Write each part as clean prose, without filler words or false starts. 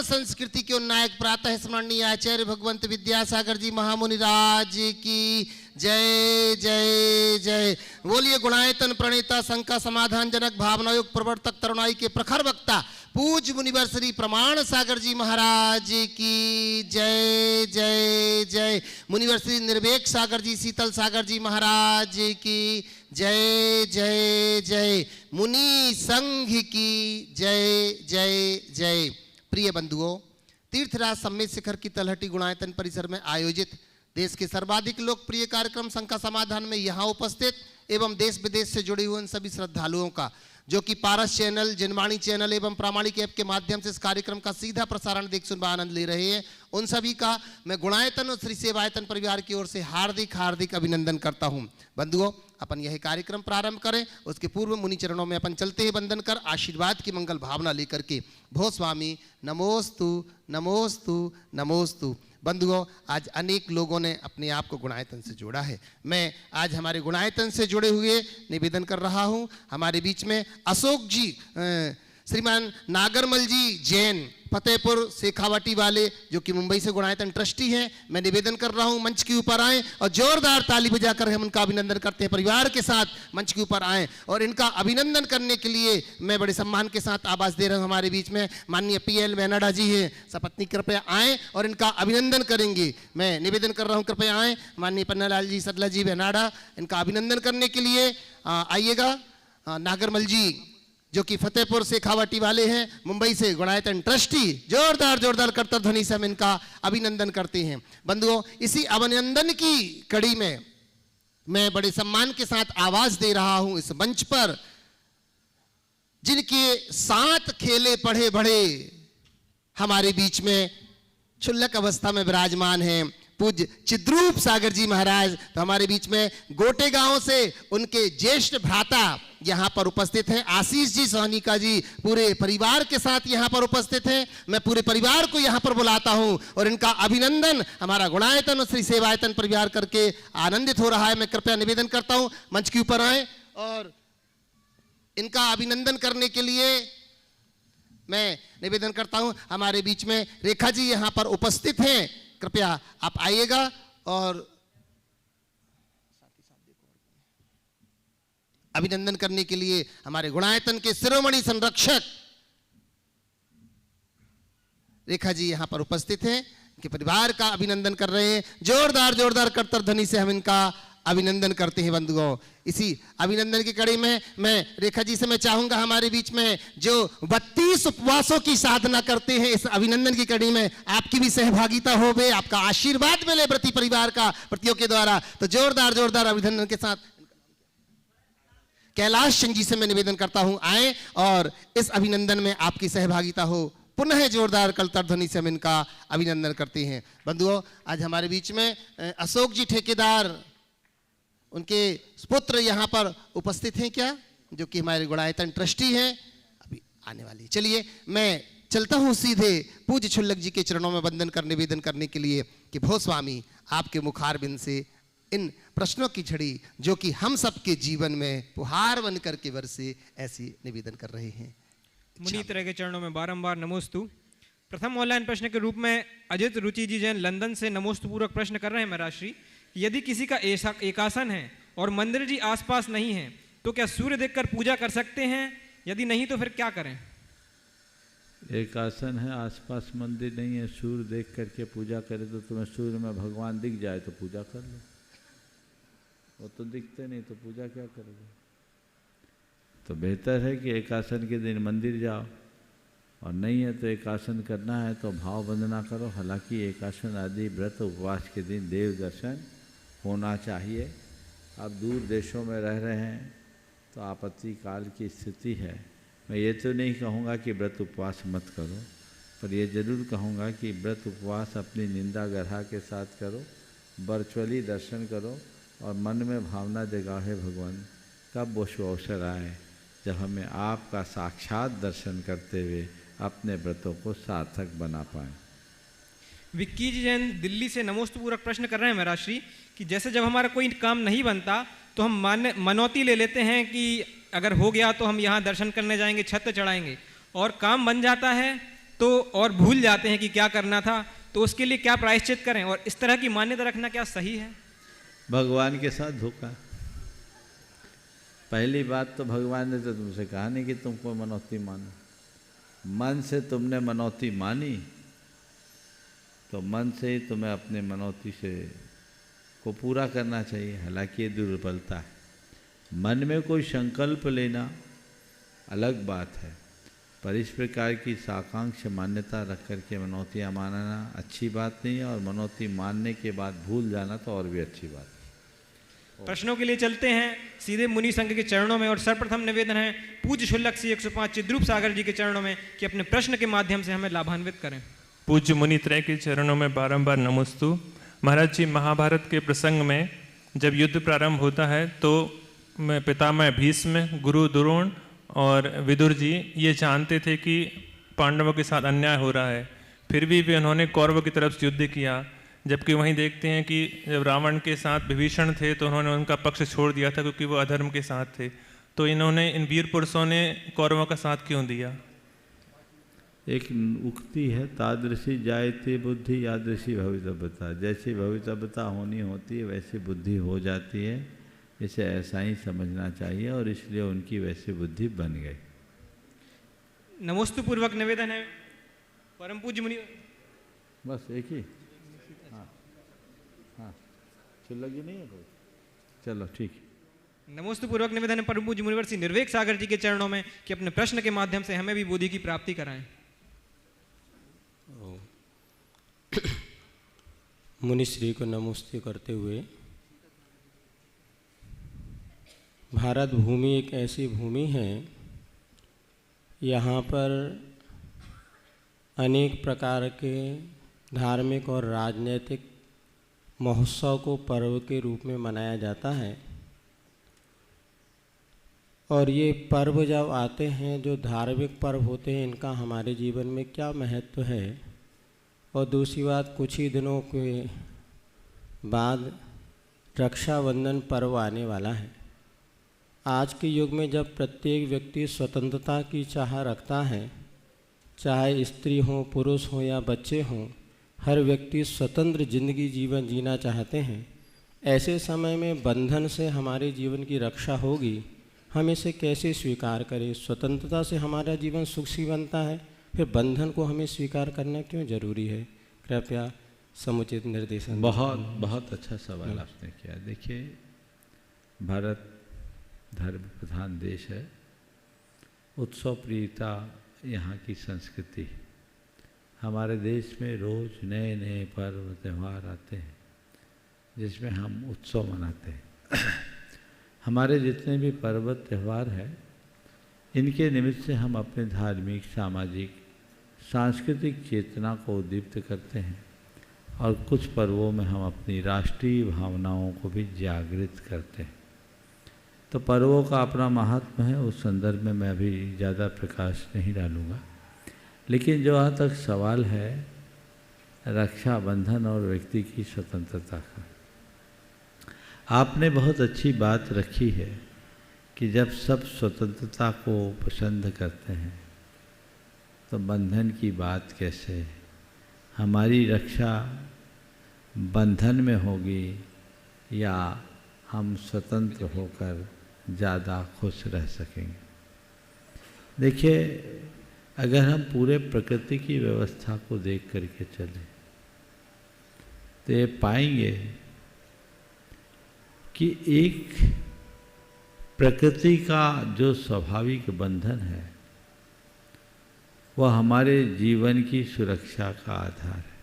संस्कृति के उन्नायक प्रातः स्मरणीय आचार्य भगवंत विद्यासागर जी महामुनिराज की जय जय जय। बोलिए गुणायतन प्रणेता शंका समाधान जनक भावनायुक्त प्रवर्तक तरुणाई के प्रखर वक्ता पूज्य मुनिवर श्री प्रमाण सागर जी महाराज की जय जय जय। मुनिवर श्री निर्वेक सागर जी शीतल सागर जी महाराज की जय जय जय। मुनि संघ की जय जय जय। प्रिय बंधुओं, तीर्थराज सम्मेद शिखर की तलहटी गुणायतन परिसर में आयोजित देश के सर्वाधिक लोकप्रिय कार्यक्रम शंका समाधान में यहाँ उपस्थित एवं देश विदेश से जुड़े हुए उन सभी श्रद्धालुओं का जो कि पारस चैनल, जनवाणी चैनल एवं प्रामाणिक ऐप के माध्यम से इस कार्यक्रम का सीधा प्रसारण देख सुन आनंद ले रहे हैं, उन सभी का मैं गुणायतन और श्री सेवायतन परिवार की ओर से हार्दिक हार्दिक अभिनंदन करता हूं। बंधुओं, अपन यह कार्यक्रम प्रारंभ करें उसके पूर्व मुनि चरणों में अपन चलते हैं वंदन कर आशीर्वाद की मंगल भावना लेकर के। भो स्वामी नमोस्तु नमोस्तु नमोस्तु। बंधुओं, आज अनेक लोगों ने अपने आप को गुणायतन से जोड़ा है। मैं आज हमारे गुणायतन से जुड़े हुए निवेदन कर रहा हूं। हमारे बीच में अशोक जी, श्रीमान नागरमल जी जैन फतेहपुर शेखावाटी वाले जो कि मुंबई से गुणायतन ट्रस्टी हैं, मैं निवेदन कर रहा हूं मंच के ऊपर आएं और जोरदार ताली बजाकर हम उनका अभिनंदन करते हैं। परिवार के साथ मंच के ऊपर आएं और इनका अभिनंदन करने के लिए मैं बड़े सम्मान के साथ आवाज दे रहा हूं। हमारे बीच में माननीय PL वेनाडा जी हैं, सपत्नी कृपया आएँ और इनका अभिनंदन करेंगे। मैं निवेदन कर रहा हूँ कृपया आएँ। माननीय पन्नालाल जी सदला जी वेनाडा, इनका अभिनंदन करने के लिए आइएगा। नागरमल जी जो कि फतेहपुर शेखावाटी वाले हैं, मुंबई से गुणायतन ट्रस्टी, जोरदार जोरदार करतर ध्वनि से हम इनका अभिनंदन करते हैं। बंधुओं, इसी अभिनंदन की कड़ी में मैं बड़े सम्मान के साथ आवाज दे रहा हूं इस मंच पर जिनके 7 खेले पढ़े बड़े हमारे बीच में क्षुल्लक अवस्था में विराजमान हैं पूज्य चिद्रूप सागर जी महाराज। तो हमारे बीच में गोटे गांव से उनके ज्येष्ठ भ्राता यहाँ पर उपस्थित हैं, आशीष जी सोहनिका जी पूरे परिवार के साथ यहाँ पर उपस्थित हैं। मैं पूरे परिवार को यहाँ पर बुलाता हूँ और इनका अभिनंदन हमारा गुणायतन और श्री सेवायतन परिवार करके आनंदित हो रहा है। मैं कृपया निवेदन करता हूँ मंच के ऊपर आए और इनका अभिनंदन करने के लिए मैं निवेदन करता हूँ हमारे बीच में रेखा जी यहाँ पर उपस्थित हैं। कृपया आप आइएगा और अभिनंदन करने के लिए हमारे गुणायतन के शिरोमणि संरक्षक रेखा जी यहां पर उपस्थित हैं, इनके परिवार का अभिनंदन कर रहे हैं। जोरदार जोरदार करतर ध्वनि से हम इनका अभिनंदन करते हैं। बंधुओं, इसी अभिनंदन की कड़ी में मैं रेखा जी से मैं चाहूंगा हमारे बीच में जो 32 उपवासों की साधना करते हैं, इस अभिनंदन की कड़ी में आपकी भी सहभागिता हो बे, आपका आशीर्वाद मिले व्रती परिवार का प्रतियों के द्वारा। तो जोरदार जोरदार अभिनंदन के साथ कैलाश चंद जी से मैं निवेदन करता हूं आए और इस अभिनंदन में आपकी सहभागिता हो। पुनः जोरदार कलतर ध्वनि से हम इनका अभिनंदन करते हैं। बंधुओं, आज हमारे बीच में अशोक जी ठेकेदार, उनके पुत्र यहाँ पर उपस्थित हैं क्या, जो कि हमारे गुणायतन ट्रस्टी हैं, अभी आने वाली। चलिए मैं चलता हूँ सीधे पूज्य क्षुल्लक जी के चरणों में वंदन कर निवेदन करने के लिए कि भो स्वामी आपके मुखारबिंद से इन प्रश्नों की झड़ी जो कि हम सबके जीवन में पुहार बन करके बरसे, ऐसी निवेदन कर रहे हैं। मुनि तरह के चरणों में बारंबार नमोस्तु। प्रथम ऑनलाइन प्रश्न के रूप में अजित रुचि जी जैन लंदन से नमोस्तु पूर्वक प्रश्न कर रहे हैं महाराष्ट्री, यदि किसी का एकासन है और मंदिर जी आसपास नहीं है तो क्या सूर्य देखकर पूजा कर सकते हैं? यदि नहीं तो फिर क्या करें? एकासन है, आसपास मंदिर नहीं है, सूर्य देख करके पूजा करे तो तुम्हें सूर्य में भगवान दिख जाए तो पूजा कर लो। वो तो दिखते नहीं तो पूजा क्या करोगे? तो बेहतर है कि एकासन के दिन मंदिर जाओ और नहीं है तो एकासन करना है तो भाव वंदना करो। हालांकि एकासन आदि व्रत उपवास के दिन देव दर्शन होना चाहिए। आप दूर देशों में रह रहे हैं तो आपत्ति काल की स्थिति है। मैं ये तो नहीं कहूँगा कि व्रत उपवास मत करो, पर ये जरूर कहूँगा कि व्रत उपवास अपनी निंदा गढ़ा के साथ करो, वर्चुअली दर्शन करो और मन में भावना जगाओ है भगवान कब वो अवसर आए जब हमें आपका साक्षात दर्शन करते हुए अपने व्रतों को सार्थक बना पाएँ। विक्की जी जैन दिल्ली से नमोस्तु पूर्वक प्रश्न कर रहे हैं महाराष्ट्री कि जैसे जब हमारा कोई काम नहीं बनता तो हम मनौती ले लेते हैं कि अगर हो गया तो हम यहाँ दर्शन करने जाएंगे, छत चढ़ाएंगे, और काम बन जाता है तो और भूल जाते हैं कि क्या करना था, तो उसके लिए क्या प्रायश्चित करें, और इस तरह की मान्यता रखना क्या सही है? भगवान के साथ धोखा। पहली बात तो भगवान ने तो तुमसे कहा नहीं कि तुम कोई मनौती मानो। मन से तुमने मनौती मानी तो मन से ही तुम्हें अपने मनौती से को पूरा करना चाहिए। हालांकि ये दुर्बलता है। मन में कोई संकल्प लेना अलग बात है, पर इस प्रकार की साकांक्ष मान्यता रख करके मनौतियाँ मानना अच्छी बात नहीं है, और मनौती मानने के बाद भूल जाना तो और भी अच्छी बात है। प्रश्नों के लिए चलते हैं सीधे मुनि संघ के चरणों में, और सर्वप्रथम निवेदन है पूज्य शुल्लक श्री 105 चिद्रूप सागर जी के चरणों में कि अपने प्रश्न के माध्यम से हमें लाभान्वित करें। पूज्य मुनि त्रय के चरणों में बारंबार नमोस्तु। महाराज जी, महाभारत के प्रसंग में जब युद्ध प्रारंभ होता है तो पितामह भीष्म, गुरु द्रोण और विदुर जी ये जानते थे कि पांडवों के साथ अन्याय हो रहा है, फिर भी वे उन्होंने कौरवों की तरफ से युद्ध किया। जबकि वहीं देखते हैं कि जब रावण के साथ विभीषण थे तो उन्होंने उनका पक्ष छोड़ दिया था क्योंकि वो अधर्म के साथ थे। तो इन्होंने, इन वीर पुरुषों ने कौरवों का साथ क्यों दिया? एक उक्ति है, तादृशी जायते बुद्धि यादृशी भवितव्यता। जैसी भवितव्यता होनी होती है वैसी बुद्धि हो जाती है, इसे ऐसा ही समझना चाहिए, और इसलिए उनकी वैसी बुद्धि बन गई। नमोस्तु पूर्वक निवेदन है परम पूज्य मुनि। बस एक ही, हाँ हाँ, लगी नहीं है कोई, चलो ठीक है। नमोस्तु पूर्वक निवेदन है परम पूज्य मुनिवर श्री निर्वेक सागर जी के चरणों में कि अपने प्रश्न के माध्यम से हमें भी बुद्धि की प्राप्ति कराएं। मुनि श्री को नमस्ते करते हुए, भारत भूमि एक ऐसी भूमि है, यहाँ पर अनेक प्रकार के धार्मिक और राजनीतिक महोत्सव को पर्व के रूप में मनाया जाता है। और ये पर्व जब आते हैं, जो धार्मिक पर्व होते हैं, इनका हमारे जीवन में क्या महत्व है। और दूसरी बात, कुछ ही दिनों के बाद रक्षाबंधन पर्व आने वाला है। आज के युग में जब प्रत्येक व्यक्ति स्वतंत्रता की चाह रखता है, चाहे स्त्री हो, पुरुष हो या बच्चे हों, हर व्यक्ति स्वतंत्र जिंदगी जीवन जीना चाहते हैं। ऐसे समय में बंधन से हमारे जीवन की रक्षा होगी, हम इसे कैसे स्वीकार करें? स्वतंत्रता से हमारा जीवन सुखी बनता है, फिर बंधन को हमें स्वीकार करना क्यों जरूरी है? कृपया समुचित निर्देशन। बहुत अच्छा सवाल आपने किया। देखिए, भारत धर्म प्रधान देश है, उत्सव प्रियता यहाँ की संस्कृति है। हमारे देश में रोज़ नए नए पर्व त्यौहार आते हैं जिसमें हम उत्सव मनाते हैं। हमारे जितने भी पर्व त्यौहार हैं, इनके निमित्त से हम अपने धार्मिक, सामाजिक, सांस्कृतिक चेतना को उद्दीप्त करते हैं, और कुछ पर्वों में हम अपनी राष्ट्रीय भावनाओं को भी जागृत करते हैं। तो पर्वों का अपना महात्म्य है, उस संदर्भ में मैं अभी ज़्यादा प्रकाश नहीं डालूँगा। लेकिन जहाँ तक सवाल है रक्षाबंधन और व्यक्ति की स्वतंत्रता का, आपने बहुत अच्छी बात रखी है कि जब सब स्वतंत्रता को पसंद करते हैं तो बंधन की बात कैसे है? हमारी रक्षा बंधन में होगी या हम स्वतंत्र होकर ज़्यादा खुश रह सकेंगे? देखिए, अगर हम पूरे प्रकृति की व्यवस्था को देख करके चलें तो ये पाएंगे कि एक प्रकृति का जो स्वाभाविक बंधन है वह हमारे जीवन की सुरक्षा का आधार है,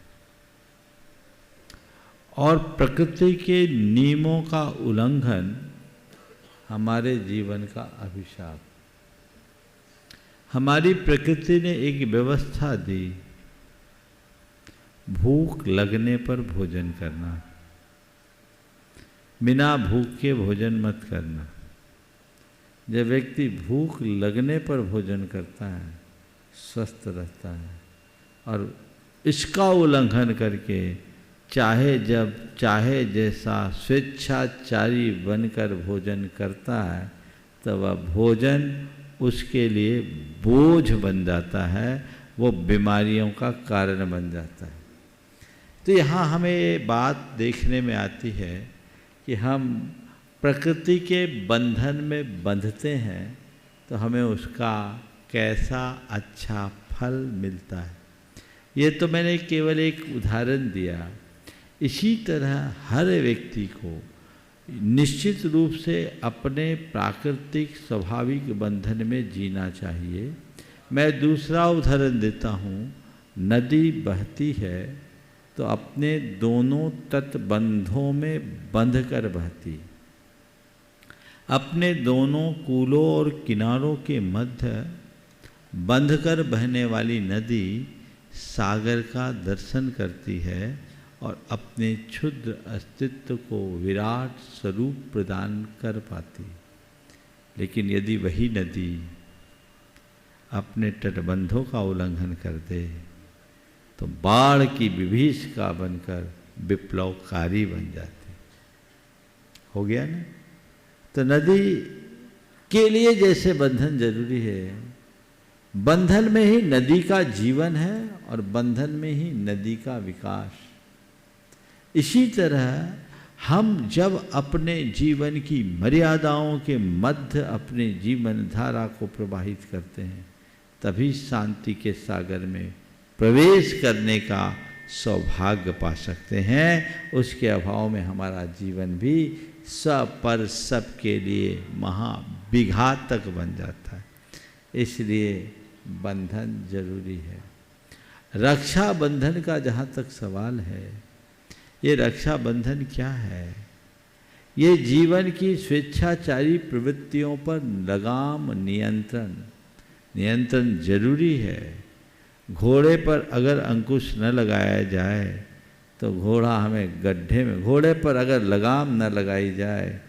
और प्रकृति के नियमों का उल्लंघन हमारे जीवन का अभिशाप। हमारी प्रकृति ने एक व्यवस्था दी, भूख लगने पर भोजन करना, बिना भूख के भोजन मत करना। जब व्यक्ति भूख लगने पर भोजन करता है, स्वस्थ रहता है, और इसका उल्लंघन करके चाहे जब चाहे जैसा स्वेच्छाचारी बनकर भोजन करता है, तो वह भोजन उसके लिए बोझ बन जाता है, वो बीमारियों का कारण बन जाता है। तो यहाँ हमें ये बात देखने में आती है कि हम प्रकृति के बंधन में बंधते हैं तो हमें उसका कैसा अच्छा फल मिलता है। ये तो मैंने केवल एक उदाहरण दिया। इसी तरह हर व्यक्ति को निश्चित रूप से अपने प्राकृतिक स्वाभाविक बंधन में जीना चाहिए। मैं दूसरा उदाहरण देता हूँ। नदी बहती है तो अपने दोनों तटबंधों में बंध कर बहती। अपने दोनों कूलों और किनारों के मध्य बंधकर बहने वाली नदी सागर का दर्शन करती है और अपने क्षुद्र अस्तित्व को विराट स्वरूप प्रदान कर पाती। लेकिन यदि वही नदी अपने तटबंधों का उल्लंघन कर दे तो बाढ़ की विभीषिका बनकर विप्लवकारी बन जाती। हो गया ना। तो नदी के लिए जैसे बंधन जरूरी है, बंधन में ही नदी का जीवन है और बंधन में ही नदी का विकास। इसी तरह हम जब अपने जीवन की मर्यादाओं के मध्य अपने जीवन धारा को प्रवाहित करते हैं तभी शांति के सागर में प्रवेश करने का सौभाग्य पा सकते हैं। उसके अभाव में हमारा जीवन भी सब पर सब के लिए महाविघातक बन जाता है। इसलिए बंधन जरूरी है। रक्षा बंधन का जहाँ तक सवाल है, ये रक्षा बंधन क्या है? ये जीवन की स्वेच्छाचारी प्रवृत्तियों पर लगाम नियंत्रण जरूरी है। घोड़े पर अगर अंकुश न लगाया जाए तो घोड़ा हमें गड्ढे में, घोड़े पर अगर लगाम न लगाई जाए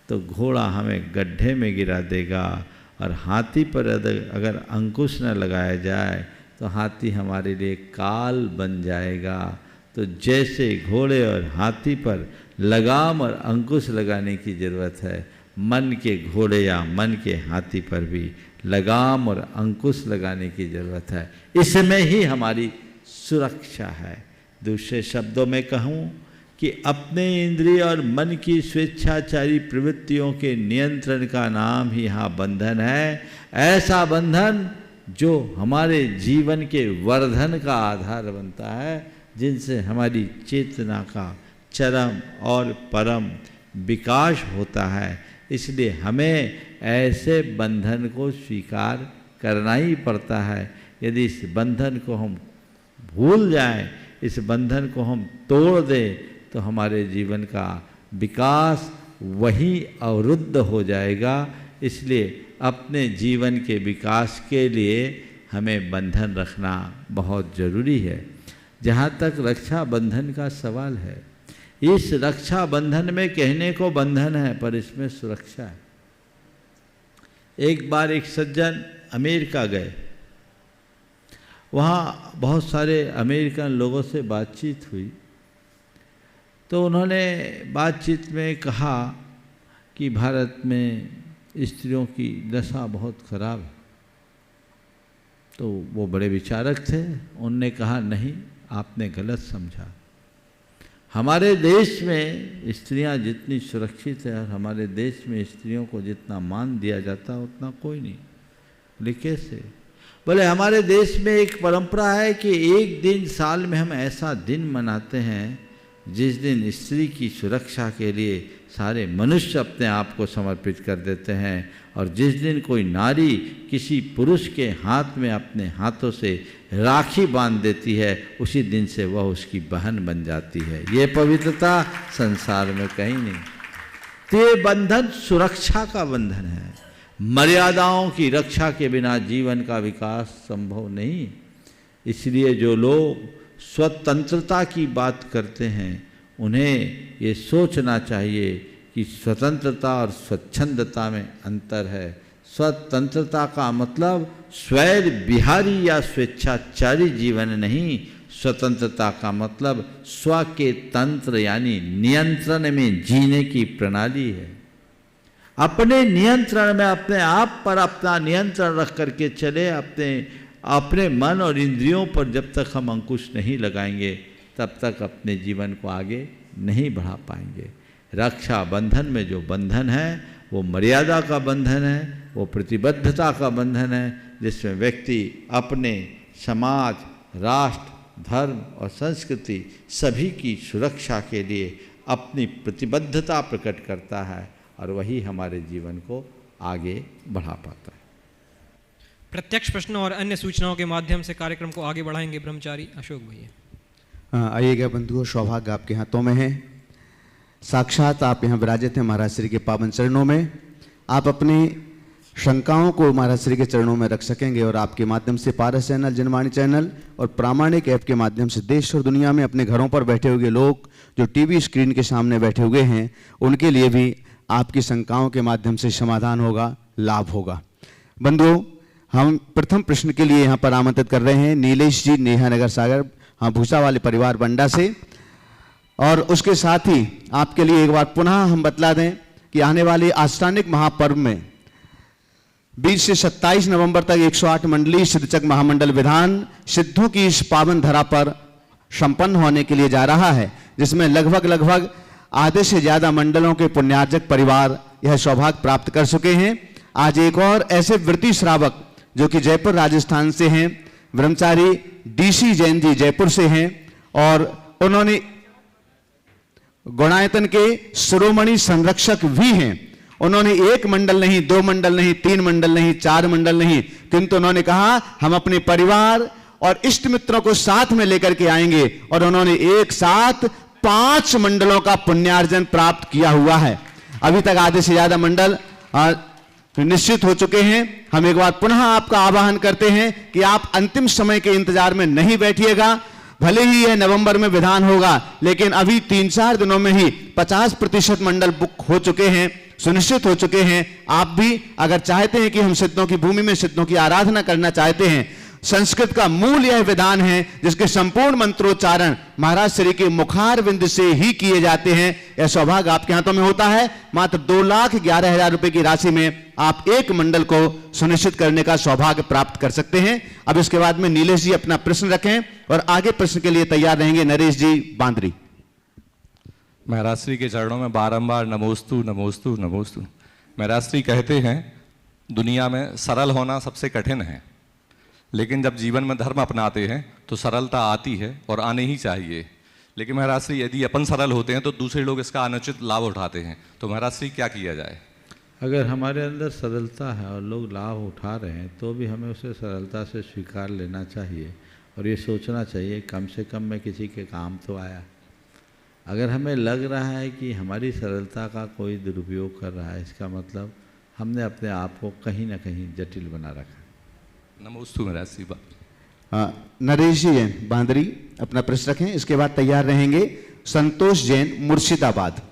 तो घोड़ा हमें गड्ढे में गिरा देगा। और हाथी पर अगर अंकुश न लगाया जाए तो हाथी हमारे लिए काल बन जाएगा। तो जैसे घोड़े और हाथी पर लगाम और अंकुश लगाने की ज़रूरत है, मन के घोड़े या मन के हाथी पर भी लगाम और अंकुश लगाने की ज़रूरत है। इसमें ही हमारी सुरक्षा है। दूसरे शब्दों में कहूँ कि अपने इंद्रिय और मन की स्वेच्छाचारी प्रवृत्तियों के नियंत्रण का नाम ही यहाँ बंधन है। ऐसा बंधन जो हमारे जीवन के वर्धन का आधार बनता है, जिनसे हमारी चेतना का चरम और परम विकास होता है। इसलिए हमें ऐसे बंधन को स्वीकार करना ही पड़ता है। यदि इस बंधन को हम भूल जाएं, इस बंधन को हम तोड़ दें तो हमारे जीवन का विकास वहीं अवरुद्ध हो जाएगा। इसलिए अपने जीवन के विकास के लिए हमें बंधन रखना बहुत ज़रूरी है। जहाँ तक रक्षा बंधन का सवाल है, इस रक्षा बंधन में कहने को बंधन है पर इसमें सुरक्षा है। एक बार एक सज्जन अमेरिका गए, वहाँ बहुत सारे अमेरिकन लोगों से बातचीत हुई। तो उन्होंने बातचीत में कहा कि भारत में स्त्रियों की दशा बहुत खराब है। तो वो बड़े विचारक थे, उनने कहा नहीं, आपने गलत समझा। हमारे देश में स्त्रियां जितनी सुरक्षित है और हमारे देश में स्त्रियों को जितना मान दिया जाता है उतना कोई नहीं। बोले कैसे? बोले हमारे देश में एक परंपरा है कि एक दिन साल में हम ऐसा दिन मनाते हैं जिस दिन स्त्री की सुरक्षा के लिए सारे मनुष्य अपने आप को समर्पित कर देते हैं। और जिस दिन कोई नारी किसी पुरुष के हाथ में अपने हाथों से राखी बांध देती है, उसी दिन से वह उसकी बहन बन जाती है। ये पवित्रता संसार में कहीं नहीं। तो ये बंधन सुरक्षा का बंधन है। मर्यादाओं की रक्षा के बिना जीवन का विकास संभव नहीं। इसलिए जो लोग स्वतंत्रता की बात करते हैं, उन्हें ये सोचना चाहिए कि स्वतंत्रता और स्वच्छंदता में अंतर है। स्वतंत्रता का मतलब स्वैर विहारी या स्वेच्छाचारी जीवन नहीं। स्वतंत्रता का मतलब स्व के तंत्र यानी नियंत्रण में जीने की प्रणाली है। अपने नियंत्रण में, अपने आप पर अपना नियंत्रण रख करके चले, अपने अपने मन और इंद्रियों पर जब तक हम अंकुश नहीं लगाएंगे तब तक अपने जीवन को आगे नहीं बढ़ा पाएंगे। रक्षा बंधन में जो बंधन है वो मर्यादा का बंधन है, वो प्रतिबद्धता का बंधन है, जिसमें व्यक्ति अपने समाज, राष्ट्र, धर्म और संस्कृति सभी की सुरक्षा के लिए अपनी प्रतिबद्धता प्रकट करता है और वही हमारे जीवन को आगे बढ़ा पाता है। प्रत्यक्ष प्रश्नों और अन्य सूचनाओं के माध्यम से कार्यक्रम को आगे बढ़ाएंगे ब्रह्मचारी अशोक भैया। आइएगा बंधुओं, सौभाग्य आपके हाथों में है। साक्षात आप यहाँ विराजित हैं महाराज श्री के पावन चरणों में। आप अपनी शंकाओं को महाराज श्री के चरणों में रख सकेंगे और आपके माध्यम से पारस चैनल, जनवाणी चैनल और प्रामाणिक ऐप के माध्यम से देश और दुनिया में अपने घरों पर बैठे हुए लोग जो टीवी स्क्रीन के सामने बैठे हुए हैं उनके लिए भी आपकी शंकाओं के माध्यम से समाधान होगा, लाभ होगा। बंधुओं, हम प्रथम प्रश्न के लिए यहाँ पर आमंत्रित कर रहे हैं नीलेश जी, नेहा नगर सागर, हाँ भूसा वाले परिवार बंडा से। और उसके साथ ही आपके लिए एक बार पुनः हम बतला दें कि आने वाले आष्टानिक महापर्व में 20 से 27 नवंबर तक 108 मंडलीय सिद्धचक महामंडल विधान सिद्धों की इस पावन धरा पर संपन्न होने के लिए जा रहा है, जिसमें लगभग आधे से ज्यादा मंडलों के पुण्यार्जक परिवार यह सौभाग्य प्राप्त कर चुके हैं। आज एक और ऐसे वृत्ति श्रावक जो कि जयपुर राजस्थान से हैं, ब्रह्मचारी डीसी जैन जी जयपुर से हैं और उन्होंने गुणायतन के शिरोमणि संरक्षक भी हैं। उन्होंने एक मंडल नहीं, 2 मंडल नहीं, 3 मंडल नहीं, 4 मंडल नहीं, किंतु उन्होंने कहा हम अपने परिवार और इष्ट मित्रों को साथ में लेकर के आएंगे और उन्होंने एक साथ 5 मंडलों का पुण्यार्जन प्राप्त किया हुआ है। अभी तक आधे से ज्यादा मंडल निश्चित हो चुके हैं। हम एक बार पुनः आपका आह्वान करते हैं कि आप अंतिम समय के इंतजार में नहीं बैठिएगा। भले ही यह नवंबर में विधान होगा, लेकिन अभी 3-4 दिनों में ही 50% मंडल बुक हो चुके हैं, सुनिश्चित हो चुके हैं। आप भी अगर चाहते हैं कि हम सिद्धों की भूमि में सिद्धों की आराधना करना चाहते हैं, संस्कृत का मूल यह विधान है जिसके संपूर्ण मंत्रोच्चारण महाराज श्री के मुखारविंद से ही किए जाते हैं। यह सौभाग्य आपके हाथों में होता है। मात्र 2,11,000 रुपए की राशि में आप एक मंडल को सुनिश्चित करने का सौभाग्य प्राप्त कर सकते हैं। अब इसके बाद में नीलेश जी अपना प्रश्न रखें और आगे प्रश्न के लिए तैयार रहेंगे नरेश जी बांदरी। महाराज श्री के चरणों में बारंबार नमोस्तु नमोस्तु नमोस्तु। महाराज श्री कहते हैं दुनिया में सरल होना सबसे कठिन है, लेकिन जब जीवन में धर्म अपनाते हैं तो सरलता आती है और आने ही चाहिए। लेकिन महाराज श्री यदि अपन सरल होते हैं तो दूसरे लोग इसका अनुचित लाभ उठाते हैं, तो महाराज श्री क्या किया जाए? अगर हमारे अंदर सरलता है और लोग लाभ उठा रहे हैं तो भी हमें उसे सरलता से स्वीकार लेना चाहिए और ये सोचना चाहिए कम से कम मैं किसी के काम तो आया। अगर हमें लग रहा है कि हमारी सरलता का कोई दुरुपयोग कर रहा है, इसका मतलब हमने अपने आप को कहीं ना कहीं जटिल बना रखा। नमोस्तु महाराज श्री। नरेश जी जैन बांदरी अपना प्रश्न रखें, इसके बाद तैयार रहेंगे संतोष जैन मुर्शिदाबाद।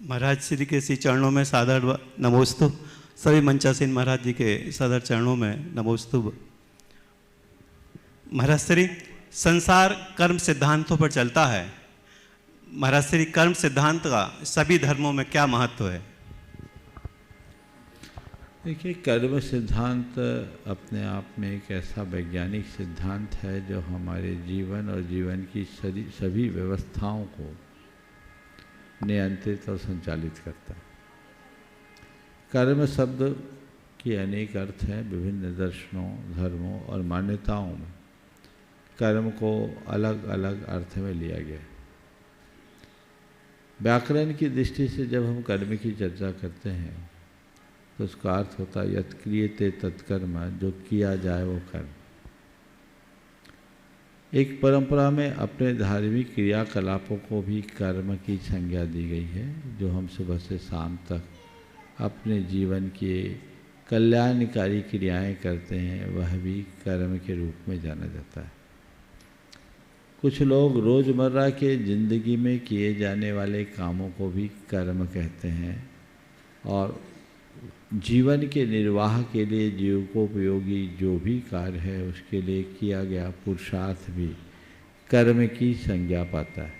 महाराज श्री के श्री चरणों में सादर नमोस्तु। सभी मंचासीन महाराज जी के सादर चरणों में नमोस्तु। महाराज श्री, संसार कर्म सिद्धांतों पर चलता है। महाराज श्री, कर्म सिद्धांत का सभी धर्मों में क्या महत्व है? देखिए, कर्म सिद्धांत अपने आप में एक ऐसा वैज्ञानिक सिद्धांत है जो हमारे जीवन और जीवन की सभी व्यवस्थाओं को नियंत्रित और संचालित करता है। कर्म शब्द के अनेक अर्थ हैं। विभिन्न दर्शनों, धर्मों और मान्यताओं में कर्म को अलग अलग अर्थ में लिया गया है। व्याकरण की दृष्टि से जब हम कर्म की चर्चा करते हैं तो उसका अर्थ होता है यत् क्रियते तत्कर्म, जो किया जाए वो कर्म। एक परंपरा में अपने धार्मिक क्रियाकलापों को भी कर्म की संज्ञा दी गई है। जो हम सुबह से शाम तक अपने जीवन के कल्याणकारी क्रियाएं करते हैं वह भी कर्म के रूप में जाना जाता है। कुछ लोग रोज़मर्रा के ज़िंदगी में किए जाने वाले कामों को भी कर्म कहते हैं और जीवन के निर्वाह के लिए जीवकोपयोगी जो भी कार्य है उसके लिए किया गया पुरुषार्थ भी कर्म की संज्ञा पाता है।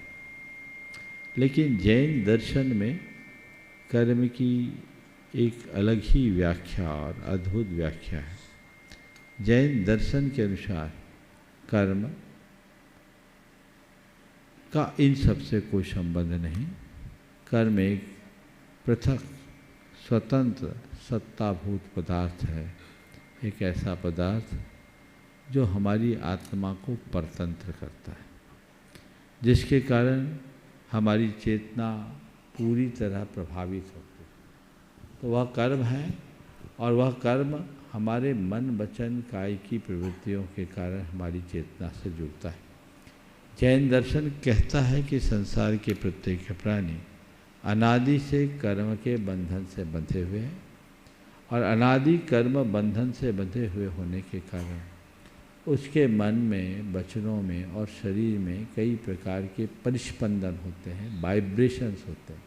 लेकिन जैन दर्शन में कर्म की एक अलग ही व्याख्या और अद्भुत व्याख्या है। जैन दर्शन के अनुसार कर्म का इन सबसे कोई संबंध नहीं। कर्म एक पृथक स्वतंत्र सत्ताभूत पदार्थ है, एक ऐसा पदार्थ जो हमारी आत्मा को परतंत्र करता है, जिसके कारण हमारी चेतना पूरी तरह प्रभावित होती है। तो वह कर्म है, और वह कर्म हमारे मन वचन काय की प्रवृत्तियों के कारण हमारी चेतना से जुड़ता है। जैन दर्शन कहता है कि संसार के प्रत्येक प्राणी अनादि से कर्म के बंधन से बंधे हुए हैं, और अनादि कर्म बंधन से बंधे हुए होने के कारण उसके मन में, वचनों में और शरीर में कई प्रकार के परिस्पंदन होते हैं, वाइब्रेशंस होते हैं।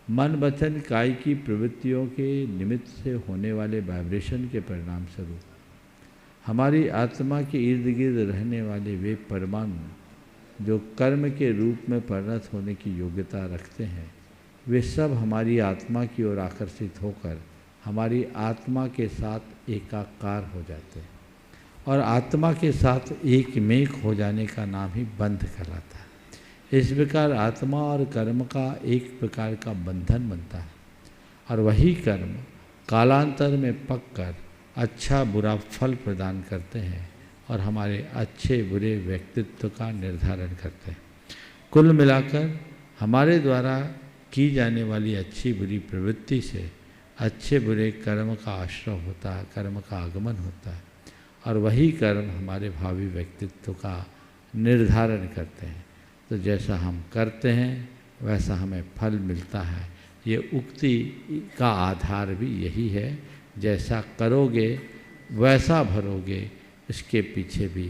मन वचन काय की प्रवृत्तियों के निमित्त से होने वाले वाइब्रेशन के परिणाम स्वरूप हमारी आत्मा के इर्द गिर्द रहने वाले वे परमाणु जो कर्म के रूप में परिणत होने की योग्यता रखते हैं, वे सब हमारी आत्मा की ओर आकर्षित होकर हमारी आत्मा के साथ एकाकार हो जाते हैं, और आत्मा के साथ एक मेक हो जाने का नाम ही बंध कहलाता है। इस प्रकार आत्मा और कर्म का एक प्रकार का बंधन बनता है, और वही कर्म कालांतर में पककर अच्छा बुरा फल प्रदान करते हैं और हमारे अच्छे बुरे व्यक्तित्व का निर्धारण करते हैं। कुल मिलाकर हमारे द्वारा की जाने वाली अच्छी बुरी प्रवृत्ति से अच्छे बुरे कर्म का आश्रय होता है, कर्म का आगमन होता है, और वही कर्म हमारे भावी व्यक्तित्व का निर्धारण करते हैं। तो जैसा हम करते हैं वैसा हमें फल मिलता है। ये उक्ति का आधार भी यही है, जैसा करोगे वैसा भरोगे, इसके पीछे भी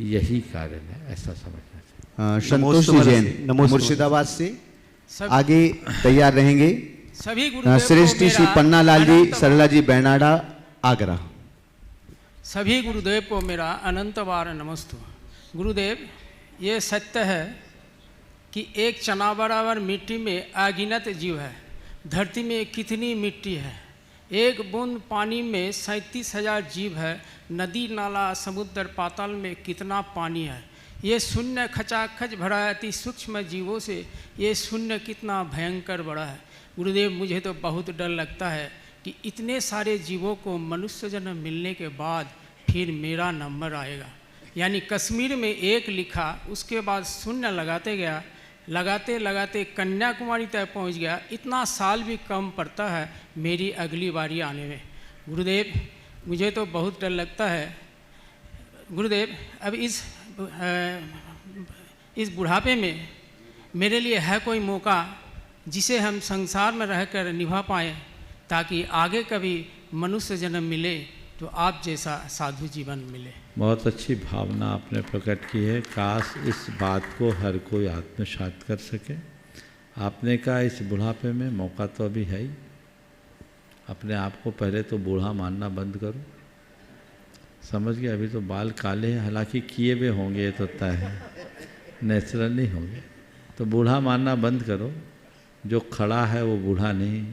यही कारण है, ऐसा समझना चाहिए। संतोष जी जैन मुर्शिदाबाद से आगे तैयार रहेंगे। सभी गुरुदेव श्रेष्ठी श्री पन्ना लाल जी, सरला जी बैनाडा, आगरा। सभी गुरुदेव को मेरा अनंत बार नमस्तु। गुरुदेव, ये सत्य है कि एक चना बराबर मिट्टी में अगिनत जीव है। धरती में कितनी मिट्टी है, एक बूंद पानी में 37,000 जीव है। नदी नाला समुद्र पाताल में कितना पानी है। ये शून्य खचाखच भरा है, अति सूक्ष्म जीवों से ये शून्य कितना भयंकर बड़ा है। गुरुदेव, मुझे तो बहुत डर लगता है कि इतने सारे जीवों को मनुष्य जन्म मिलने के बाद फिर मेरा नंबर आएगा। यानी कश्मीर में एक लिखा, उसके बाद शून्य लगाते गया, लगाते लगाते कन्याकुमारी तक पहुंच गया। इतना साल भी कम पड़ता है मेरी अगली बारी आने में। गुरुदेव, मुझे तो बहुत डर लगता है। गुरुदेव, अब इस बुढ़ापे में मेरे लिए है कोई मौका जिसे हम संसार में रहकर निभा पाएँ, ताकि आगे कभी मनुष्य जन्म मिले तो आप जैसा साधु जीवन मिले। बहुत अच्छी भावना आपने प्रकट की है। काश इस बात को हर कोई आत्मसात कर सके। आपने कहा इस बुढ़ापे में मौका तो अभी है ही। अपने आप को पहले तो बूढ़ा मानना बंद करो। समझ गए? अभी तो बाल काले हैं, हालांकि किए हुए होंगे, ये तो तय है, नेचुरल नहीं होंगे। तो बूढ़ा मानना बंद करो। जो खड़ा है वो बूढ़ा नहीं।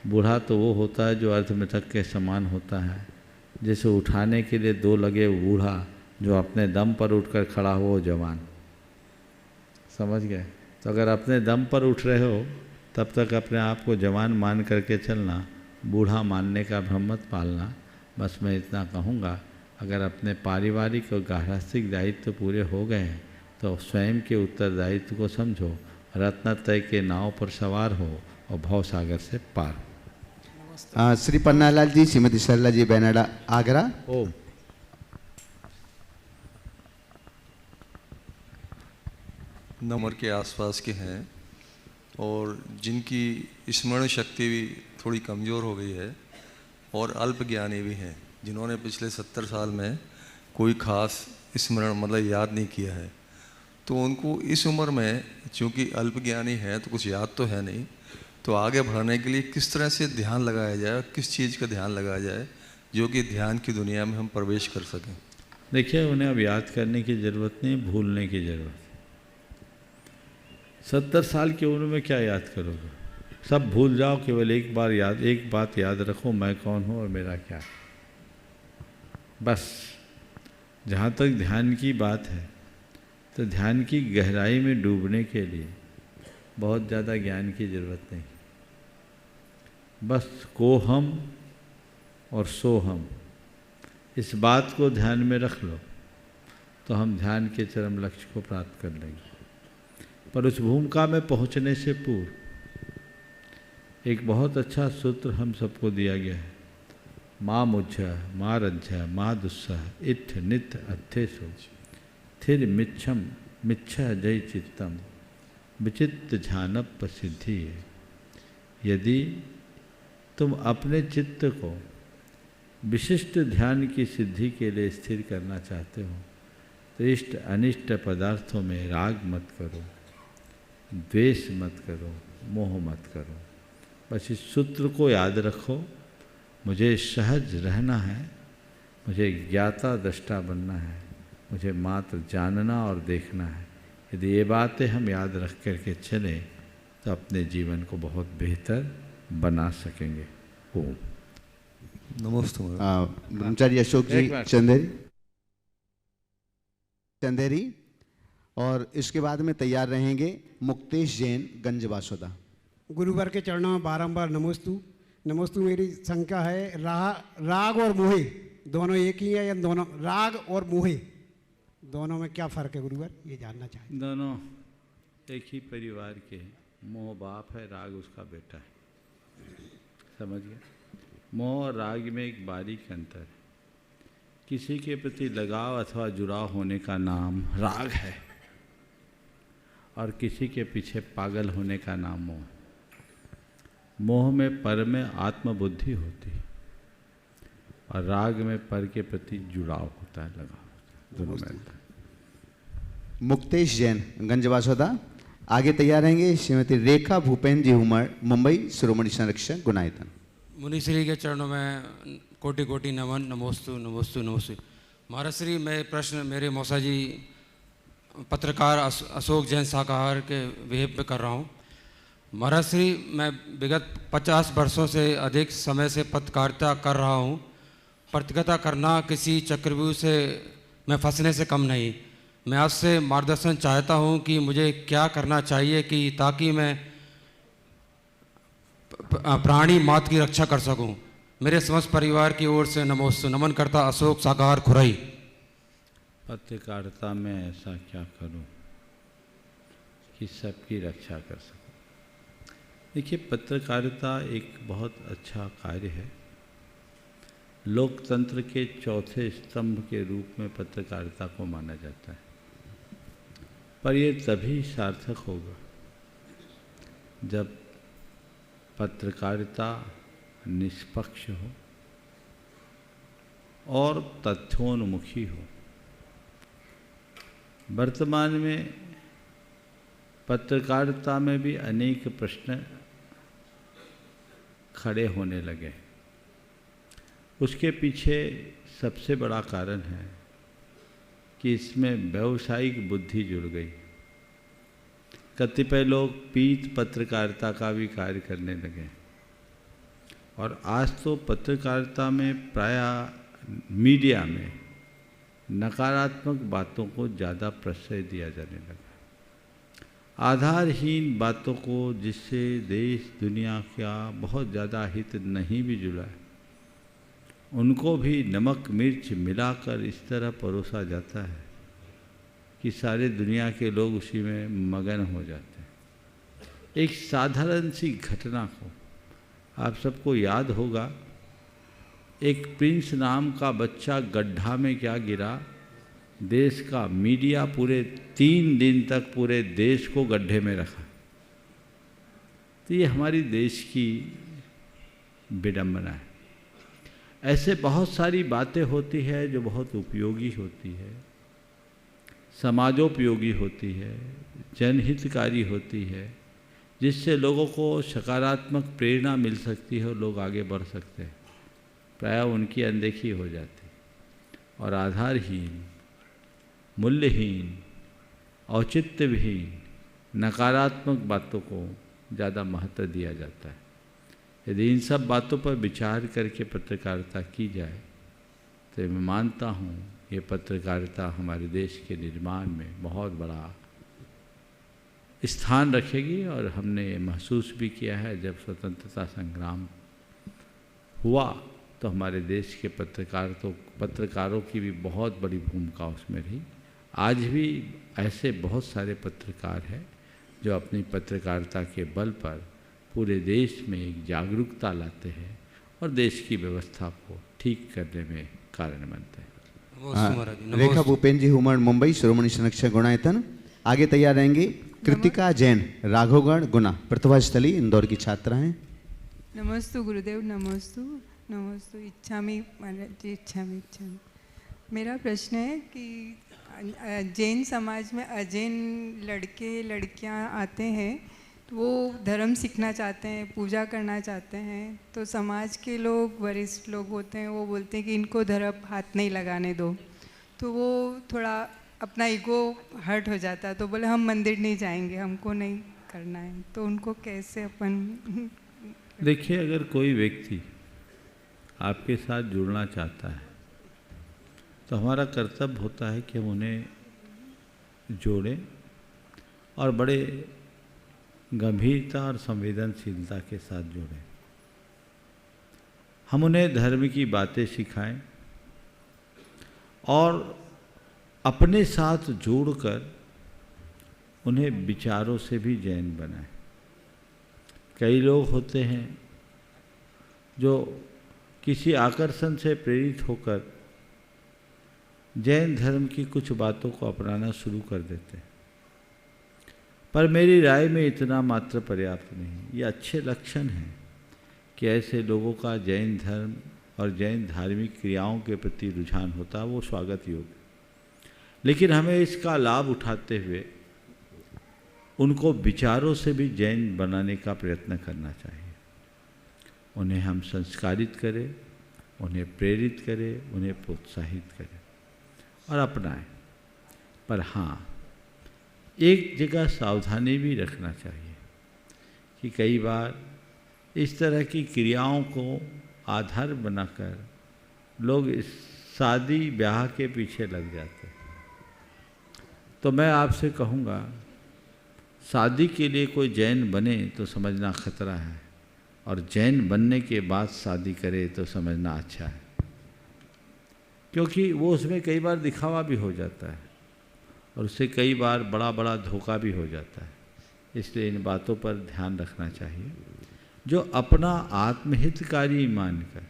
बूढ़ा तो वो होता है जो अर्धमृतक के समान होता है। जैसे उठाने के लिए दो लगे वो बूढ़ा, जो अपने दम पर उठकर खड़ा हो वो जवान। समझ गए? तो अगर अपने दम पर उठ रहे हो तब तक अपने आप को जवान मान करके चलना, बूढ़ा मानने का भ्रम मत पालना। बस मैं इतना कहूँगा, अगर अपने पारिवारिक और गृहस्थिक दायित्व पूरे हो गए हैं तो स्वयं के उत्तरदायित्व को समझो। रत्नत्रय के नाव पर सवार हो और भव सागर से पार हो। श्री पन्नालाल जी, श्रीमती सरला जी बैनाडा, आगरा। ओम। नंबर के आसपास के हैं और जिनकी स्मरण शक्ति भी थोड़ी कमज़ोर हो गई है और अल्प ज्ञानी भी हैं, जिन्होंने पिछले 70 साल में कोई खास स्मरण मतलब याद नहीं किया है। तो उनको इस उम्र में चूँकि अल्प ज्ञानी है तो कुछ याद तो है नहीं, तो आगे बढ़ने के लिए किस तरह से ध्यान लगाया जाए, किस चीज़ का ध्यान लगाया जाए जो कि ध्यान की दुनिया में हम प्रवेश कर सकें? देखिए, उन्हें अब याद करने की ज़रूरत नहीं, भूलने की ज़रूरत। 70 साल की उम्र में क्या याद करोगे? सब भूल जाओ, केवल एक बात याद रखो, मैं कौन हूँ और मेरा क्या है। बस जहाँ तक ध्यान की बात है तो ध्यान की गहराई में डूबने के लिए बहुत ज़्यादा ज्ञान की ज़रूरत नहीं, बस को हम और सो हम, इस बात को ध्यान में रख लो तो हम ध्यान के चरम लक्ष्य को प्राप्त कर लेंगे। पर उस भूमिका में पहुंचने से पूर्व एक बहुत अच्छा सूत्र हम सबको दिया गया है, माँ मुझा माँ रज्जा माँ दुस्सा इत्थ नित्य अत्थे सो थिर मिच्छम मिच्छा जय चित्तम विचित्त झानप प्रसिद्धि है। यदि तुम अपने चित्त को विशिष्ट ध्यान की सिद्धि के लिए स्थिर करना चाहते हो तो इष्ट अनिष्ट पदार्थों में राग मत करो, द्वेष मत करो, मोह मत करो। बस इस सूत्र को याद रखो, मुझे सहज रहना है, मुझे ज्ञाता दृष्टा बनना है, मुझे मात्र जानना और देखना है। यदि ये बातें हम याद रख करके चलें तो अपने जीवन को बहुत बेहतर बना सकेंगे। ओम नमस्ते। ब्रह्मचारी अशोक जी चंदेरी और इसके बाद में तैयार रहेंगे मुक्तेश जैन गंज बासोदा। गुरुवर के चरणों में बारंबार नमोस्तु। नमोस्तु मेरी शंका है, राग और मोहे दोनों एक ही है या दोनों राग और मोहे दोनों में क्या फ़र्क है गुरुवर, ये जानना चाहिए। दोनों एक ही परिवार के हैं। मोह बाप है, राग उसका बेटा है, समझ गए। मोह और राग में एक बारीक अंतर है। किसी के प्रति लगाव अथवा जुड़ाव होने का नाम राग है और किसी के पीछे पागल होने का नाम मोह। मोह में पर में आत्मबुद्धि होती है और राग में पर के प्रति जुड़ाव होता है, लगाव होता है, दोनों में अंतर। मुक्तेश जैन गंजवासोदा। आगे तैयार रहेंगे श्रीमती रेखा भूपेंद्र जी हुमर, मुंबई शिरोमणि संरक्षक गुनायतन। मुनिश्री के चरणों में कोटि कोटि नमन। नमोस्तु नमोस्तु नमोस्तु। महाराज श्री, मैं प्रश्न मेरे मौसा जी पत्रकार अशोक जैन शाकाहार के वेब पे कर रहा हूँ। महाराज श्री, मैं विगत 50 वर्षों से अधिक समय से पत्रकारिता कर रहा हूँ। पत्रकारिता करना किसी चक्रव्यूह से मैं फंसने से कम नहीं। मैं आपसे मार्गदर्शन चाहता हूँ कि मुझे क्या करना चाहिए कि ताकि मैं प्राणी मात्र की रक्षा कर सकूं। मेरे समस्त परिवार की ओर से नमोस्तु। नमन करता अशोक शाकाहार खुरई। पत्रकारिता में ऐसा क्या करूं कि सबकी रक्षा कर सकूं। देखिए, पत्रकारिता एक बहुत अच्छा कार्य है। लोकतंत्र के चौथे स्तंभ के रूप में पत्रकारिता को माना जाता है, पर यह तभी सार्थक होगा जब पत्रकारिता निष्पक्ष हो और तथ्योन्मुखी हो। वर्तमान में पत्रकारिता में भी अनेक प्रश्न खड़े होने लगे। उसके पीछे सबसे बड़ा कारण है कि इसमें व्यावसायिक बुद्धि जुड़ गई। कतिपय लोग पीठ पत्रकारिता का भी कार्य करने लगे और आज तो पत्रकारिता में प्रायः मीडिया में नकारात्मक बातों को ज़्यादा प्रश्रय दिया जाने लगा। आधारहीन बातों को, जिससे देश दुनिया का बहुत ज़्यादा हित नहीं भी जुड़ा है, उनको भी नमक मिर्च मिलाकर इस तरह परोसा जाता है कि सारे दुनिया के लोग उसी में मगन हो जाते हैं। एक साधारण सी घटना को आप सबको याद होगा, एक प्रिंस नाम का बच्चा गड्ढा में क्या गिरा, देश का मीडिया पूरे 3 दिन तक पूरे देश को गड्ढे में रखा। तो ये हमारी देश की विडंबना है। ऐसे बहुत सारी बातें होती है जो बहुत उपयोगी होती है, समाजोपयोगी होती है, जनहितकारी होती है, जिससे लोगों को सकारात्मक प्रेरणा मिल सकती है और लोग आगे बढ़ सकते हैं। प्रायः उनकी अनदेखी हो जाती और आधारहीन, मूल्यहीन, औचित्यविहीन, नकारात्मक बातों को ज़्यादा महत्व दिया जाता है। यदि इन सब बातों पर विचार करके पत्रकारिता की जाए तो मैं मानता हूँ ये पत्रकारिता हमारे देश के निर्माण में बहुत बड़ा स्थान रखेगी। और हमने ये महसूस भी किया है, जब स्वतंत्रता संग्राम हुआ तो हमारे देश के पत्रकारों की भी बहुत बड़ी भूमिका उसमें रही। आज भी ऐसे बहुत सारे पत्रकार हैं जो अपनी पत्रकारिता के बल पर पूरे देश में एक जागरूकता लाते हैं और देश की व्यवस्था को ठीक करने में कारण बनते हैं। रेखा भूपेन जी हुमर मुंबई शिरोमणि संरक्षक गुणायतन। आगे तैयार रहेंगी कृतिका जैन राघवगढ़ गुना प्रतिभा स्थली इंदौर की छात्रा हैं। नमस्तु गुरुदेव, नमस्तु नमस्तु। इच्छामि महाराज जी, इच्छामि। मेरा प्रश्न है कि जैन समाज में अजैन लड़के लड़कियां आते हैं तो वो धर्म सीखना चाहते हैं, पूजा करना चाहते हैं, तो समाज के लोग, वरिष्ठ लोग होते हैं, वो बोलते हैं कि इनको धर्म हाथ नहीं लगाने दो, तो वो थोड़ा अपना ईगो हर्ट हो जाता है, तो बोले हम मंदिर नहीं जाएंगे, हमको नहीं करना है। तो उनको कैसे अपन देखिए, अगर कोई व्यक्ति आपके साथ जुड़ना चाहता है तो हमारा कर्तव्य होता है कि हम उन्हें जोड़ें और बड़े गंभीरता और संवेदनशीलता के साथ जोड़ें। हम उन्हें धर्म की बातें सिखाएं और अपने साथ जोड़कर उन्हें विचारों से भी जैन बनाएं। कई लोग होते हैं जो किसी आकर्षण से प्रेरित होकर जैन धर्म की कुछ बातों को अपनाना शुरू कर देते हैं, पर मेरी राय में इतना मात्र पर्याप्त नहीं। ये अच्छे लक्षण हैं कि ऐसे लोगों का जैन धर्म और जैन धार्मिक क्रियाओं के प्रति रुझान होता है, वो स्वागत योग्य। लेकिन हमें इसका लाभ उठाते हुए उनको विचारों से भी जैन बनाने का प्रयत्न करना चाहिए। उन्हें हम संस्कारित करें, उन्हें प्रेरित करें, उन्हें प्रोत्साहित करें और अपनाएं। पर हाँ, एक जगह सावधानी भी रखना चाहिए कि कई बार इस तरह की क्रियाओं को आधार बनाकर लोग इस शादी ब्याह के पीछे लग जाते हैं। तो मैं आपसे कहूँगा, शादी के लिए कोई जैन बने तो समझना खतरा है, और जैन बनने के बाद शादी करे तो समझना अच्छा है, क्योंकि वो उसमें कई बार दिखावा भी हो जाता है और उससे कई बार बड़ा बड़ा धोखा भी हो जाता है। इसलिए इन बातों पर ध्यान रखना चाहिए। जो अपना आत्महितकारी मानकर,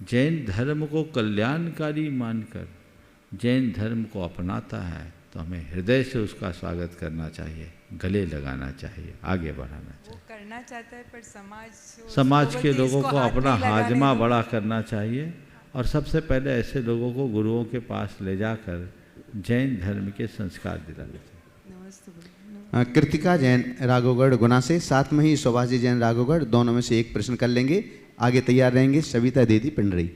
जैन धर्म को कल्याणकारी मानकर जैन धर्म को अपनाता है, तो हमें हृदय से उसका स्वागत करना चाहिए, गले लगाना चाहिए, आगे बढ़ाना चाहिए। वो करना चाहता है, पर समाज के लोगों को अपना हाजमा बड़ा करना चाहिए और सबसे पहले ऐसे लोगों को गुरुओं के पास ले जाकर जैन धर्म के संस्कार दिलाने चाहिए। कृतिका जैन राघवगढ़ गुना से, साथ में ही शोभाजी जैन राघवगढ़, दोनों में से एक प्रश्न कर लेंगे। आगे तैयार रहेंगे सविता दीदी पिंडरी।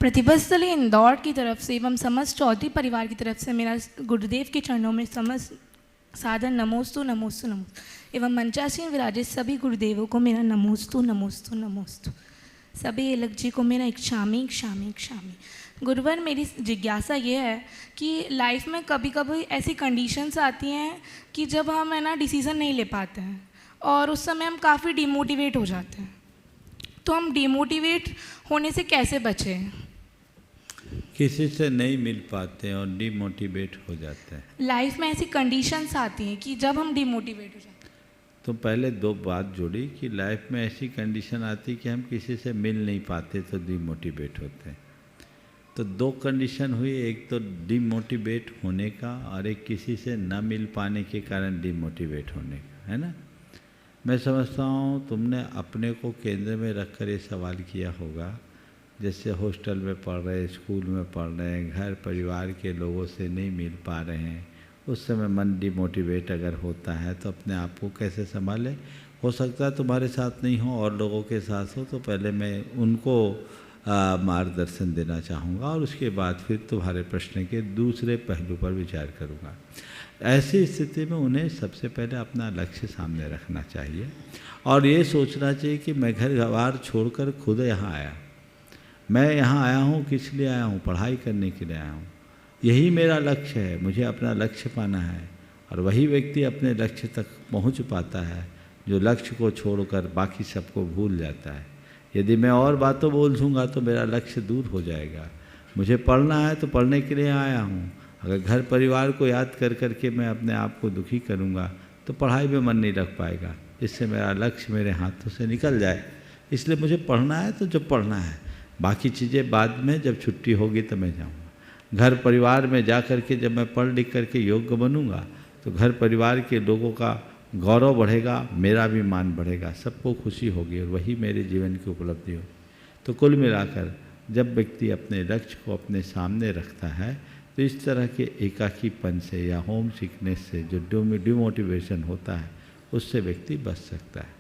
प्रतिभा स्थली इंदौर की तरफ से एवं समस्त चौधरी परिवार की तरफ से मेरा गुरुदेव के चरणों में समस्त सादर नमोस्तु नमोस्तु नमोस्तु एवं मंचासीन विराजित सभी गुरुदेवों को मेरा नमोस्तु नमोस्तु नमोस्तु। सभी अलग जी को मेरा इच्छामी इच्छामी इच्छामी। गुरुवर, मेरी जिज्ञासा ये है कि लाइफ में कभी कभी ऐसी कंडीशंस आती हैं कि जब हम है ना डिसीज़न नहीं ले पाते हैं और उस समय हम काफ़ी डिमोटिवेट हो जाते हैं, तो हम डिमोटिवेट होने से कैसे बचें? किसी से नहीं मिल पाते और डिमोटिवेट हो जाते हैं। लाइफ में ऐसी कंडीशंस आती हैं कि जब हम डिमोटिवेट हो जाते हैं। तो पहले दो बात जोड़ी कि लाइफ में ऐसी कंडीशन आती कि हम किसी से मिल नहीं पाते तो डिमोटिवेट होते हैं। तो दो कंडीशन हुई, एक तो डिमोटिवेट होने का और एक किसी से न मिल पाने के कारण डिमोटिवेट होने का, है ना। मैं समझता हूँ तुमने अपने को केंद्र में रखकर ये सवाल किया होगा, जैसे हॉस्टल में पढ़ रहे, स्कूल में पढ़ रहे हैं, घर परिवार के लोगों से नहीं मिल पा रहे हैं, उस समय मन डिमोटिवेट अगर होता है तो अपने आप को कैसे संभालें। हो सकता है तुम्हारे साथ नहीं हो और लोगों के साथ हो, तो पहले मैं उनको मार्गदर्शन देना चाहूँगा और उसके बाद फिर तुम्हारे प्रश्न के दूसरे पहलू पर विचार करूँगा। ऐसी स्थिति में उन्हें सबसे पहले अपना लक्ष्य सामने रखना चाहिए और ये सोचना चाहिए कि मैं घर बार छोड़कर खुद यहाँ आया, मैं यहाँ आया हूँ, किस लिए आया हूँ? पढ़ाई करने के लिए आया हूँ। यही मेरा लक्ष्य है, मुझे अपना लक्ष्य पाना है। और वही व्यक्ति अपने लक्ष्य तक पहुँच पाता है जो लक्ष्य को छोड़कर बाकी सबको भूल जाता है। यदि मैं और बातों बोल दूँगा तो मेरा लक्ष्य दूर हो जाएगा। मुझे पढ़ना है तो पढ़ने के लिए आया हूँ। अगर घर परिवार को याद कर कर के मैं अपने आप को दुखी करूँगा तो पढ़ाई में मन नहीं लग पाएगा, इससे मेरा लक्ष्य मेरे हाथों से निकल जाए। इसलिए मुझे पढ़ना है तो जब पढ़ना है, बाकी चीज़ें बाद में, जब छुट्टी होगी तो मैं जाऊँगा। घर परिवार में जा कर के जब मैं पढ़ लिख करके योग्य बनूँगा तो घर परिवार के लोगों का गौरव बढ़ेगा, मेरा भी मान बढ़ेगा, सबको खुशी होगी और वही मेरे जीवन की उपलब्धि होगी। तो कुल मिलाकर जब व्यक्ति अपने लक्ष्य को अपने सामने रखता है तो इस तरह के एकाकीपन से या होम सिकनेस से जो डिमोटिवेशन होता है उससे व्यक्ति बच सकता है।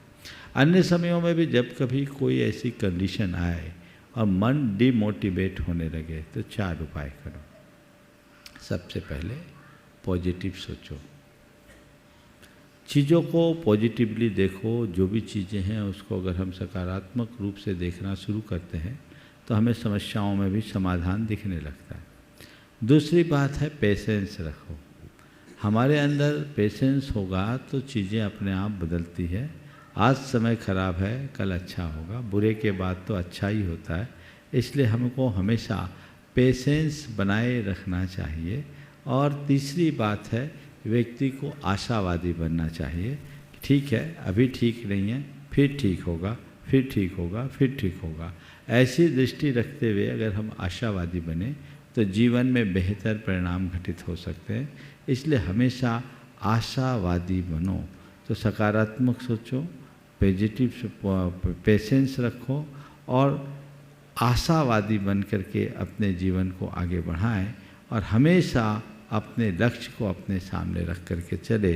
अन्य समयों में भी जब कभी कोई ऐसी कंडीशन आए और मन डिमोटिवेट होने लगे तो 4 उपाय करो। सबसे पहले पॉजिटिव सोचो, चीज़ों को पॉजिटिवली देखो। जो भी चीज़ें हैं उसको अगर हम सकारात्मक रूप से देखना शुरू करते हैं तो हमें समस्याओं में भी समाधान दिखने लगता है। दूसरी बात है पेशेंस रखो। हमारे अंदर पेशेंस होगा तो चीज़ें अपने आप बदलती है। आज समय खराब है, कल अच्छा होगा, बुरे के बाद तो अच्छा ही होता है। इसलिए हमको हमेशा पेशेंस बनाए रखना चाहिए। और तीसरी बात है व्यक्ति को आशावादी बनना चाहिए। ठीक है, अभी ठीक नहीं है, फिर ठीक होगा, फिर ठीक होगा, फिर ठीक होगा। ऐसी दृष्टि रखते हुए अगर हम आशावादी बने तो जीवन में बेहतर परिणाम घटित हो सकते हैं। इसलिए हमेशा आशावादी बनो। तो सकारात्मक सोचो, पॉजिटिव पेशेंस रखो और आशावादी बन करके अपने जीवन को आगे बढ़ाएं और हमेशा अपने लक्ष्य को अपने सामने रख करके चले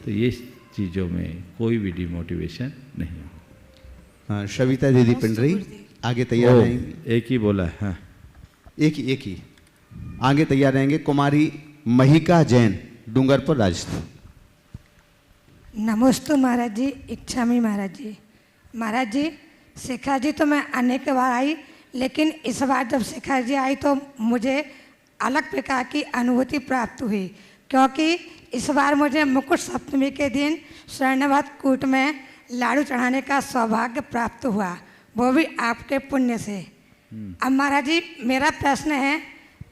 तो ये चीज़ों में कोई भी डिमोटिवेशन नहीं हो। सविता दीदी पिंडरी आगे तैयार रहेंगी। एक ही बोला है, हाँ एक ही आगे तैयार रहेंगे। कुमारी महिका जैन, डूंगरपुर, राजस्थान। नमस्ते महाराज जी, इच्छामी महाराज जी। महाराज जी, शिखा जी तो मैं अनेक बार आई, लेकिन इस बार जब शिखा जी आई तो मुझे अलग प्रकार की अनुभूति प्राप्त हुई, क्योंकि इस बार मुझे मुकुट सप्तमी के दिन स्वर्णवत कूट में लाडू चढ़ाने का सौभाग्य प्राप्त हुआ, वो भी आपके पुण्य से। अब महाराज जी मेरा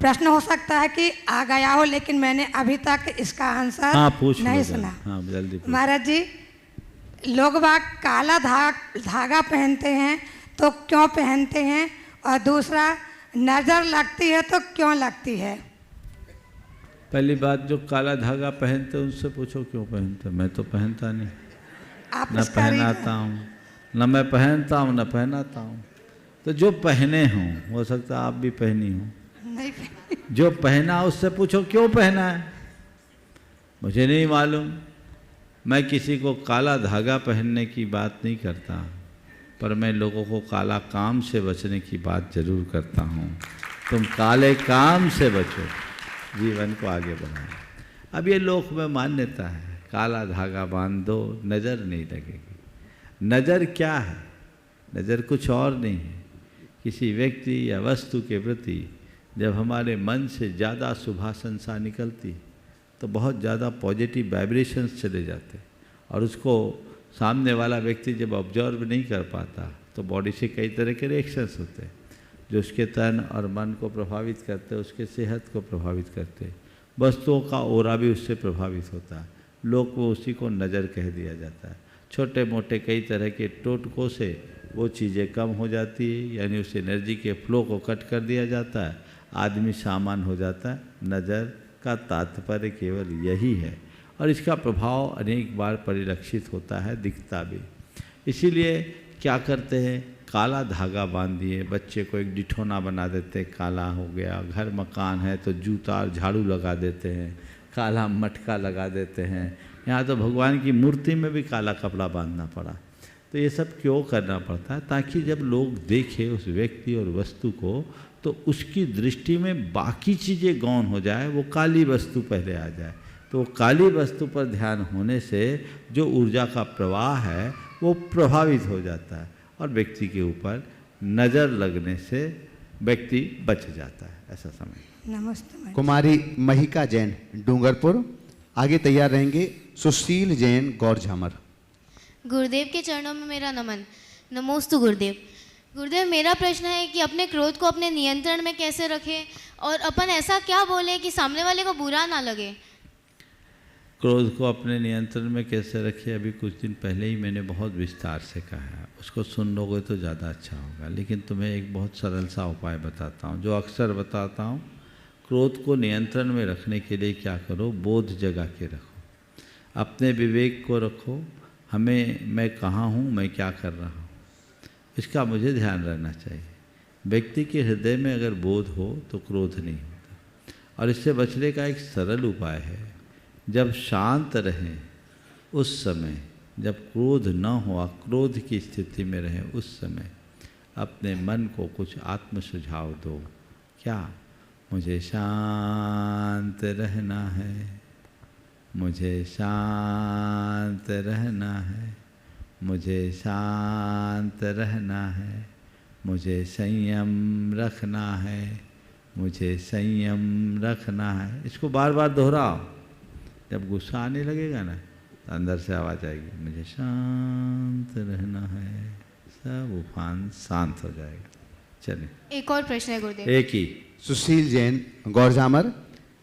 प्रश्न हो सकता है कि आ गया हो, लेकिन मैंने अभी तक इसका आंसर नहीं सुना। महाराज जी, लोग बाग काला धागा पहनते हैं तो क्यों पहनते हैं, और दूसरा नज़र लगती है तो क्यों लगती है? पहली बात, जो काला धागा पहनते उनसे पूछो क्यों पहनते। मैं तो पहनता नहीं, न पहनाता हूँ, न मैं पहनता हूँ न पहनाता हूँ। तो जो पहने हों, हो सकता है आप भी पहनी हो, जो पहना उससे पूछो क्यों पहना है। मुझे नहीं मालूम, मैं किसी को काला धागा पहनने की बात नहीं करता, पर मैं लोगों को काला काम से बचने की बात जरूर करता हूँ। तुम काले काम से बचो, जीवन को आगे बढ़ाओ। अब ये लोक में मान्यता है, काला धागा बांध दो नज़र नहीं लगेगी। नज़र क्या है? नज़र कुछ और नहीं है। किसी व्यक्ति या वस्तु के प्रति जब हमारे मन से ज़्यादा शुभाशंसा निकलती तो बहुत ज़्यादा पॉजिटिव वाइब्रेशंस चले जाते, और उसको सामने वाला व्यक्ति जब ऑब्जर्व नहीं कर पाता तो बॉडी से कई तरह के रिएक्शंस होते हैं जो उसके तन और मन को प्रभावित करते, उसके सेहत को प्रभावित करते। वस्तुओं का ओरा भी उससे प्रभावित होता है। लोग को उसी को नज़र कह दिया जाता है। छोटे मोटे कई तरह के टोटकों से वो चीज़ें कम हो जाती है, यानी उस एनर्जी के फ्लो को कट कर दिया जाता है, आदमी सामान हो जाता है। नज़र का तात्पर्य केवल यही है, और इसका प्रभाव अनेक बार परिलक्षित होता है, दिखता भी। इसीलिए क्या करते हैं, काला धागा बांध दिए, बच्चे को एक डिठोना बना देते, काला हो गया। घर मकान है तो जूता और झाड़ू लगा देते हैं, काला मटका लगा देते हैं। यहाँ तो भगवान की मूर्ति में भी काला कपड़ा बांधना पड़ा। तो ये सब क्यों करना पड़ता है? ताकि जब लोग देखें उस व्यक्ति और वस्तु को तो उसकी दृष्टि में बाकी चीज़ें गौण हो जाए, वो काली वस्तु पहले आ जाए। तो वो काली वस्तु पर ध्यान होने से जो ऊर्जा का प्रवाह है वो प्रभावित हो जाता है, और व्यक्ति के ऊपर नज़र लगने से व्यक्ति बच जाता है, ऐसा समय। नमस्ते। कुमारी महिका जैन डूंगरपुर, आगे तैयार रहेंगे सुशील जैन गौर झामर। गुरुदेव के चरणों में मेरा नमन। नमोस्तु गुरुदेव। गुरुदेव, मेरा प्रश्न है कि अपने क्रोध को अपने नियंत्रण में कैसे रखें और अपन ऐसा क्या बोले कि सामने वाले को बुरा ना लगे। क्रोध को अपने नियंत्रण में कैसे रखें, अभी कुछ दिन पहले ही मैंने बहुत विस्तार से कहा है, उसको सुन लोगे तो ज़्यादा अच्छा होगा। लेकिन तुम्हें एक बहुत सरल सा उपाय बताता हूँ, जो अक्सर बताता हूँ। क्रोध को नियंत्रण में रखने के लिए क्या करो, बोध जगा के रखो, अपने विवेक को रखो। मैं कहाँ हूँ, मैं क्या कर रहा हूँ, इसका मुझे ध्यान रहना चाहिए। व्यक्ति के हृदय में अगर बोध हो तो क्रोध नहीं होता। और इससे बचने का एक सरल उपाय है, जब शांत रहें उस समय, जब क्रोध न हो, क्रोध की स्थिति में रहें उस समय अपने मन को कुछ आत्म सुझाव दो। क्या? मुझे शांत रहना है, मुझे शांत रहना है, मुझे शांत रहना है, मुझे संयम रखना है, मुझे संयम रखना है। इसको बार बार दोहराओ। जब गुस्सा आने लगेगा ना तो अंदर से आवाज़ आएगी, मुझे शांत रहना है, सब उफान शांत हो जाएगा। चलिए एक और प्रश्न है गुरुदेव। एक ही। सुशील जैन गौर झामर,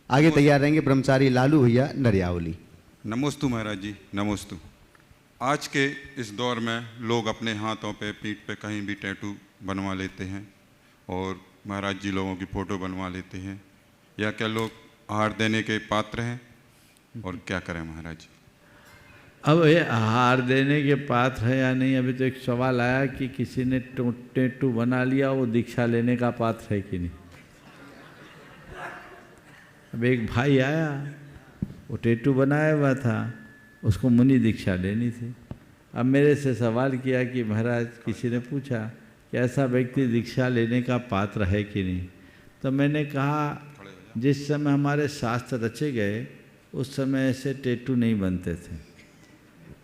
आगे तैयार रहेंगे ब्रह्मचारी लालू भैया नरियावली। नमोस्तु महाराज जी, नमोस्तु। आज के इस दौर में लोग अपने हाथों पे, पीठ पे कहीं भी टैटू बनवा लेते हैं और महाराज जी लोगों की फ़ोटो बनवा लेते हैं। या क्या लोग आहार देने के पात्र हैं और क्या करें महाराज जी? अब ये आहार देने के पात्र है या नहीं, अभी तो एक सवाल आया कि किसी ने टैटू बना लिया, वो दीक्षा लेने का पात्र है कि नहीं। अब एक भाई आया, वो टैटू बनाया हुआ था, उसको मुनि दीक्षा लेनी थी। अब मेरे से सवाल किया कि महाराज, किसी ने पूछा कि ऐसा व्यक्ति दीक्षा लेने का पात्र है कि नहीं। तो मैंने कहा, जिस समय हमारे शास्त्र रचे गए उस समय ऐसे टैटू नहीं बनते थे,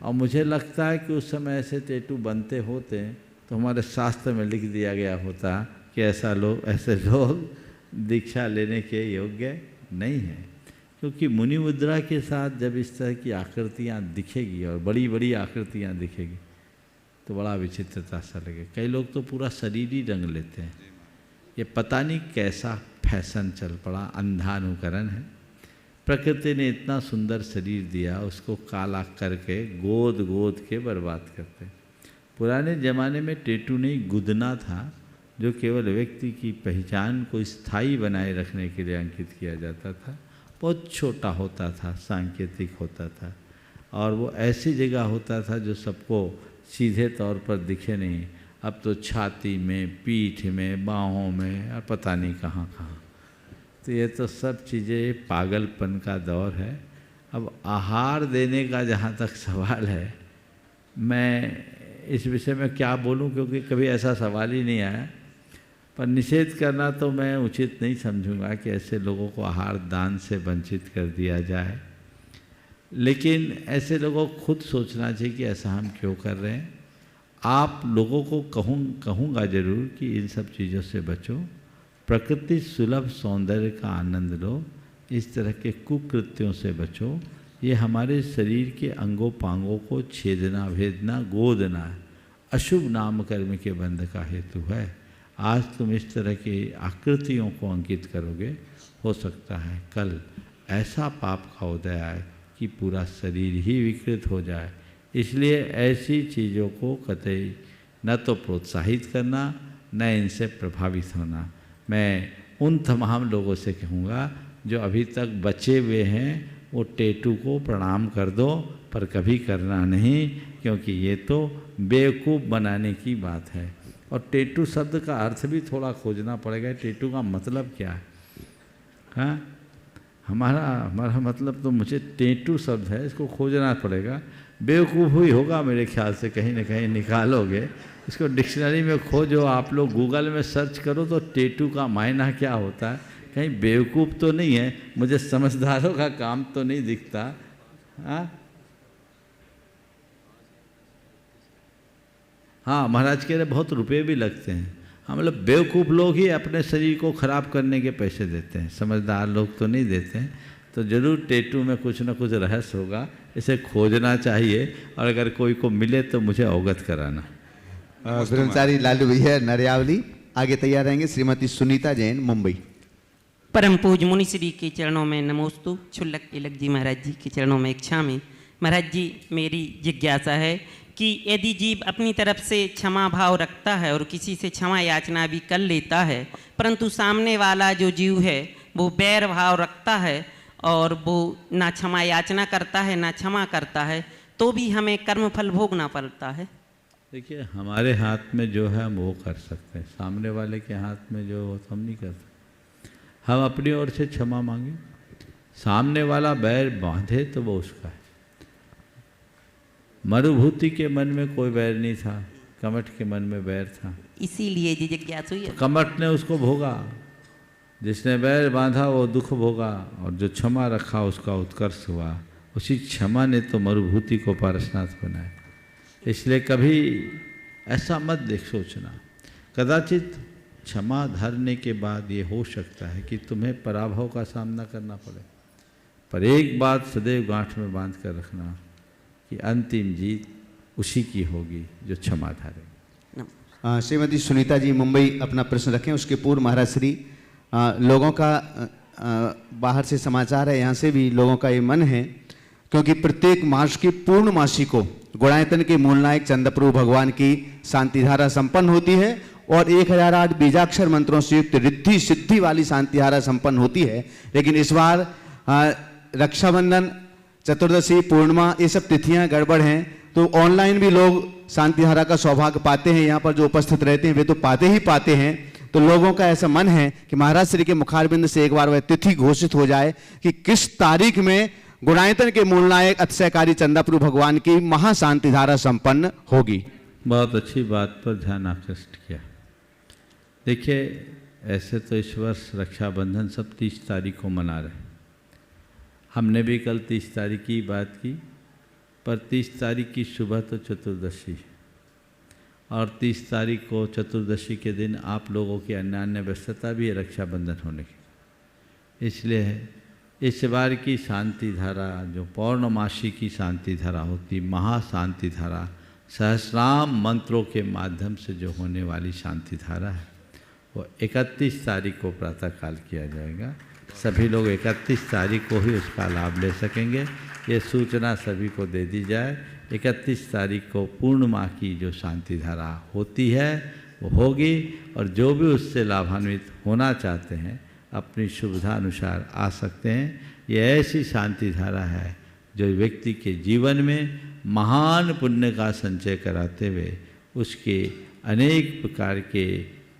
और मुझे लगता है कि उस समय ऐसे टैटू बनते होते तो हमारे शास्त्र में लिख दिया गया होता कि ऐसे लोग दीक्षा लेने के योग्य नहीं हैं। क्योंकि मुनि मुद्रा के साथ जब इस तरह की आकृतियाँ दिखेगी और बड़ी बड़ी आकृतियाँ दिखेगी तो बड़ा विचित्रता सा लगे। कई लोग तो पूरा शरीर ही रंग लेते हैं। ये पता नहीं कैसा फैशन चल पड़ा, अंधानुकरण है। प्रकृति ने इतना सुंदर शरीर दिया, उसको काला करके गोद गोद के बर्बाद करते। पुराने ज़माने में टैटू नहीं, गुदना था, जो केवल व्यक्ति की पहचान को स्थायी बनाए रखने के लिए अंकित किया जाता था। बहुत छोटा होता था, सांकेतिक होता था, और वो ऐसी जगह होता था जो सबको सीधे तौर पर दिखे नहीं। अब तो छाती में, पीठ में, बाहों में और पता नहीं कहाँ कहाँ। तो ये तो सब चीज़ें पागलपन का दौर है। अब आहार देने का जहाँ तक सवाल है, मैं इस विषय में क्या बोलूं, क्योंकि कभी ऐसा सवाल ही नहीं आया। पर निषेध करना तो मैं उचित नहीं समझूंगा कि ऐसे लोगों को आहार दान से वंचित कर दिया जाए। लेकिन ऐसे लोगों को खुद सोचना चाहिए कि ऐसा हम क्यों कर रहे हैं। आप लोगों को कहूँगा ज़रूर कि इन सब चीज़ों से बचो, प्रकृति सुलभ सौंदर्य का आनंद लो, इस तरह के कुकृत्यों से बचो। ये हमारे शरीर के अंगों पांगों को छेदना, भेदना, गोदना अशुभ नाम कर्म के बंध का हेतु है। आज तुम इस तरह की आकृतियों को अंकित करोगे, हो सकता है कल ऐसा पाप का उदय आए कि पूरा शरीर ही विकृत हो जाए। इसलिए ऐसी चीज़ों को कतई न तो प्रोत्साहित करना, न इनसे प्रभावित होना। मैं उन तमाम लोगों से कहूँगा जो अभी तक बचे हुए हैं, वो टैटू को प्रणाम कर दो, पर कभी करना नहीं, क्योंकि ये तो बेवकूफ़ बनाने की बात है। और टैटू शब्द का अर्थ भी थोड़ा खोजना पड़ेगा। टैटू का मतलब क्या है? हाँ, हमारा मतलब तो मुझे टैटू शब्द है, इसको खोजना पड़ेगा। बेवकूफ़ ही होगा मेरे ख्याल से, कहीं ना कहीं निकालोगे। इसको डिक्शनरी में खोजो, आप लोग गूगल में सर्च करो तो टैटू का मायना क्या होता है। कहीं बेवकूफ़ तो नहीं है, मुझे समझदारों का काम तो नहीं दिखता। हाँ, महाराज कह रहे बहुत रुपए भी लगते हैं। हम लोग बेवकूफ़ लोग ही अपने शरीर को खराब करने के पैसे देते हैं, समझदार लोग तो नहीं देते हैं। तो जरूर टैटू में कुछ ना कुछ रहस्य होगा, इसे खोजना चाहिए और अगर कोई को मिले तो मुझे अवगत कराना। ब्रह्मचारी लालू भैया नरियावली आगे तैयार रहेंगे। श्रीमती सुनीता जैन मुंबई। परम पूज्य मुनि श्री के चरणों में नमोस्तु। क्षुल्लक तिलक जी महाराज जी के चरणों में इच्छा में। महाराज जी, मेरी जिज्ञासा है कि यदि जीव अपनी तरफ से क्षमा भाव रखता है और किसी से क्षमा याचना भी कर लेता है, परंतु सामने वाला जो जीव है वो बैर भाव रखता है और वो ना क्षमा याचना करता है ना क्षमा करता है, तो भी हमें कर्म फल भोगना पड़ता है। देखिए, हमारे हाथ में जो है हम वो कर सकते हैं, सामने वाले के हाथ में जो हो तो हम नहीं कर सकते। हम अपनी ओर से क्षमा मांगे, सामने वाला बैर बांधे तो वो उसका है। मरुभूति के मन में कोई बैर नहीं था, कमठ के मन में बैर था, इसीलिए जी जिज्ञासा हुई है। कमठ ने उसको भोगा, जिसने बैर बांधा वो दुख भोगा और जो क्षमा रखा उसका उत्कर्ष हुआ। उसी क्षमा ने तो मरुभूति को पारसनाथ बनाया। इसलिए कभी ऐसा मत देख सोचना। कदाचित क्षमा धरने के बाद ये हो सकता है कि तुम्हें पराभव का सामना करना पड़े, पर एक बात सदैव गांठ में बांध कर रखना कि अंतिम जीत उसी की होगी जो क्षमा धारे। श्रीमती सुनीता जी मुंबई अपना प्रश्न रखें। उसके पूर्व महाराज श्री लोगों का बाहर से समाचार है, यहाँ से भी लोगों का ये मन है, क्योंकि प्रत्येक मास की पूर्णमासी को गुणायतन के मूलनायक चंद्रप्रभु भगवान की शांतिधारा संपन्न होती है और 1008 बीजाक्षर मंत्रों से युक्त रिद्धि सिद्धि वाली शांतिधारा संपन्न होती है। लेकिन इस बार रक्षाबंधन, चतुर्दशी, पूर्णिमा ये सब तिथियां गड़बड़ हैं, तो ऑनलाइन भी लोग शांतिधारा का सौभाग्य पाते हैं। यहाँ पर जो उपस्थित रहते हैं वे तो पाते ही पाते हैं। तो लोगों का ऐसा मन है कि महाराज श्री के मुखारबिंद से एक बार वह तिथि घोषित हो जाए कि किस तारीख में गुणायतन के मूलनायक अतिशयकारी चंद्रप्रभु भगवान की महाशांतिधारा संपन्न होगी। बहुत अच्छी बात पर ध्यान आकृष्ट किया। देखिए, ऐसे तो इस वर्ष रक्षाबंधन सब 30 तारीख को मना रहे हैं। हमने भी कल 30 तारीख की बात की, पर 30 तारीख की सुबह तो चतुर्दशी और 30 तारीख को चतुर्दशी के दिन आप लोगों की अन्य व्यस्तता भी है रक्षाबंधन होने की। इसलिए इस बार की शांति धारा जो पौर्णमासी की शांति धारा होती, महाशांति धारा, सहस्राम मंत्रों के माध्यम से जो होने वाली शांति धारा है, वो 31 तारीख को प्रातःकाल किया जाएगा। सभी लोग 31 तारीख को ही उसका लाभ ले सकेंगे। ये सूचना सभी को दे दी जाए। 31 तारीख को पूर्णिमा की जो शांति धारा होती है वो होगी, और जो भी उससे लाभान्वित होना चाहते हैं अपनी सुविधा अनुसार आ सकते हैं। ये ऐसी शांति धारा है जो व्यक्ति के जीवन में महान पुण्य का संचय कराते हुए उसके अनेक प्रकार के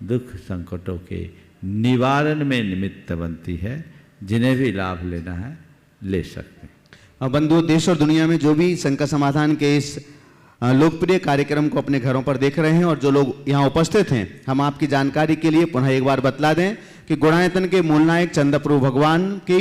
दुख संकटों के निवारण में निमित्त बनती है। जिन्हें भी लाभ लेना है ले सकते हैं। बंधु, देश और दुनिया में जो भी शंका समाधान के इस लोकप्रिय कार्यक्रम को अपने घरों पर देख रहे हैं और जो लोग यहाँ उपस्थित हैं, हम आपकी जानकारी के लिए पुनः एक बार बतला दें कि गुणायतन के मूलनायक चंद्रप्रभु भगवान की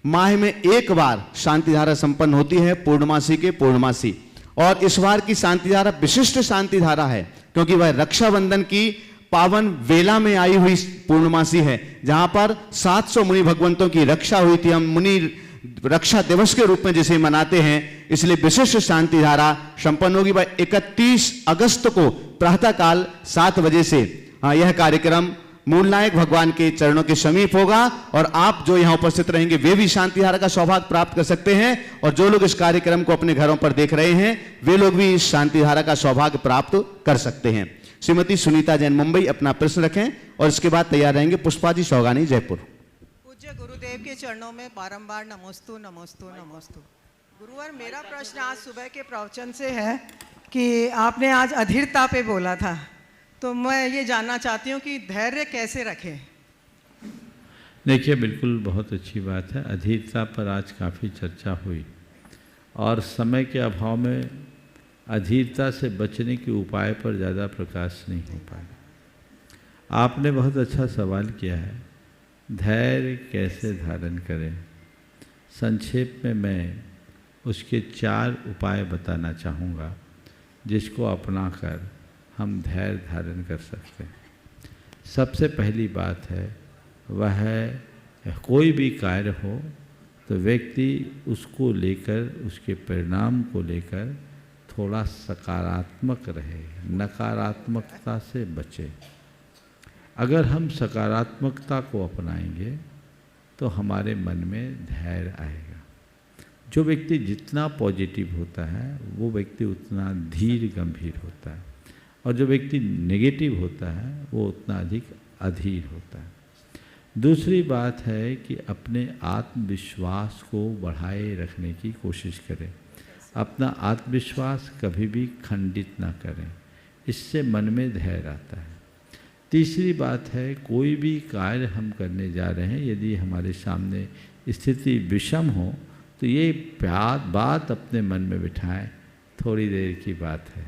माह में एक बार शांतिधारा संपन्न होती है, पूर्णमासी के पूर्णमासी। और इस बार की शांतिधारा विशिष्ट शांतिधारा है, क्योंकि वह रक्षाबंधन की पावन वेला में आई हुई पूर्णमासी है, जहां पर 700 मुनि भगवंतों की रक्षा हुई थी। हम मुनि रक्षा दिवस के रूप में जिसे मनाते हैं, इसलिए विशिष्ट शांतिधारा संपन्न होगी। 31 अगस्त को प्रातःकाल 7 बजे से यह कार्यक्रम मूलनायक भगवान के चरणों के समीप होगा, और आप जो यहाँ उपस्थित रहेंगे वे भी शांतिधारा का सौभाग्य प्राप्त कर सकते हैं, और जो लोग इस कार्यक्रम को अपने घरों पर देख रहे हैं वे लोग भी इस शांतिधारा का सौभाग्य प्राप्त कर सकते हैं। श्रीमती सुनीता जैन मुंबई अपना प्रश्न रखें, और इसके बाद तैयार रहेंगे पुष्पा जी सौगानी जयपुर। पूज्य गुरुदेव के चरणों में बारंबार नमोस्तु नमोस्तु नमोस्तु। गुरुवर, मेरा प्रश्न आज सुबह के प्रवचन से है कि आपने आज अधीरता पे बोला था, तो मैं ये जानना चाहती हूँ कि धैर्य कैसे रखें। देखिए, बिल्कुल बहुत अच्छी बात है। अधीरता पर आज काफ़ी चर्चा हुई, और समय के अभाव में अधीरता से बचने के उपाय पर ज़्यादा प्रकाश नहीं हो पाया। आपने बहुत अच्छा सवाल किया है, धैर्य कैसे धारण करें। संक्षेप में मैं उसके 4 उपाय बताना चाहूँगा, जिसको अपनाकर हम धैर्य धारण कर सकते हैं। सबसे पहली बात है वह है कोई भी कार्य हो तो व्यक्ति उसको लेकर, उसके परिणाम को लेकर थोड़ा सकारात्मक रहे, नकारात्मकता से बचे। अगर हम सकारात्मकता को अपनाएंगे तो हमारे मन में धैर्य आएगा। जो व्यक्ति जितना पॉजिटिव होता है वो व्यक्ति उतना धीर गंभीर होता है, और जो व्यक्ति नेगेटिव होता है वो उतना अधिक अधीर होता है। दूसरी बात है कि अपने आत्मविश्वास को बढ़ाए रखने की कोशिश करें। अपना आत्मविश्वास कभी भी खंडित ना करें, इससे मन में धैर्य आता है। तीसरी बात है, कोई भी कार्य हम करने जा रहे हैं, यदि हमारे सामने स्थिति विषम हो तो ये बात अपने मन में बिठाएं, थोड़ी देर की बात है,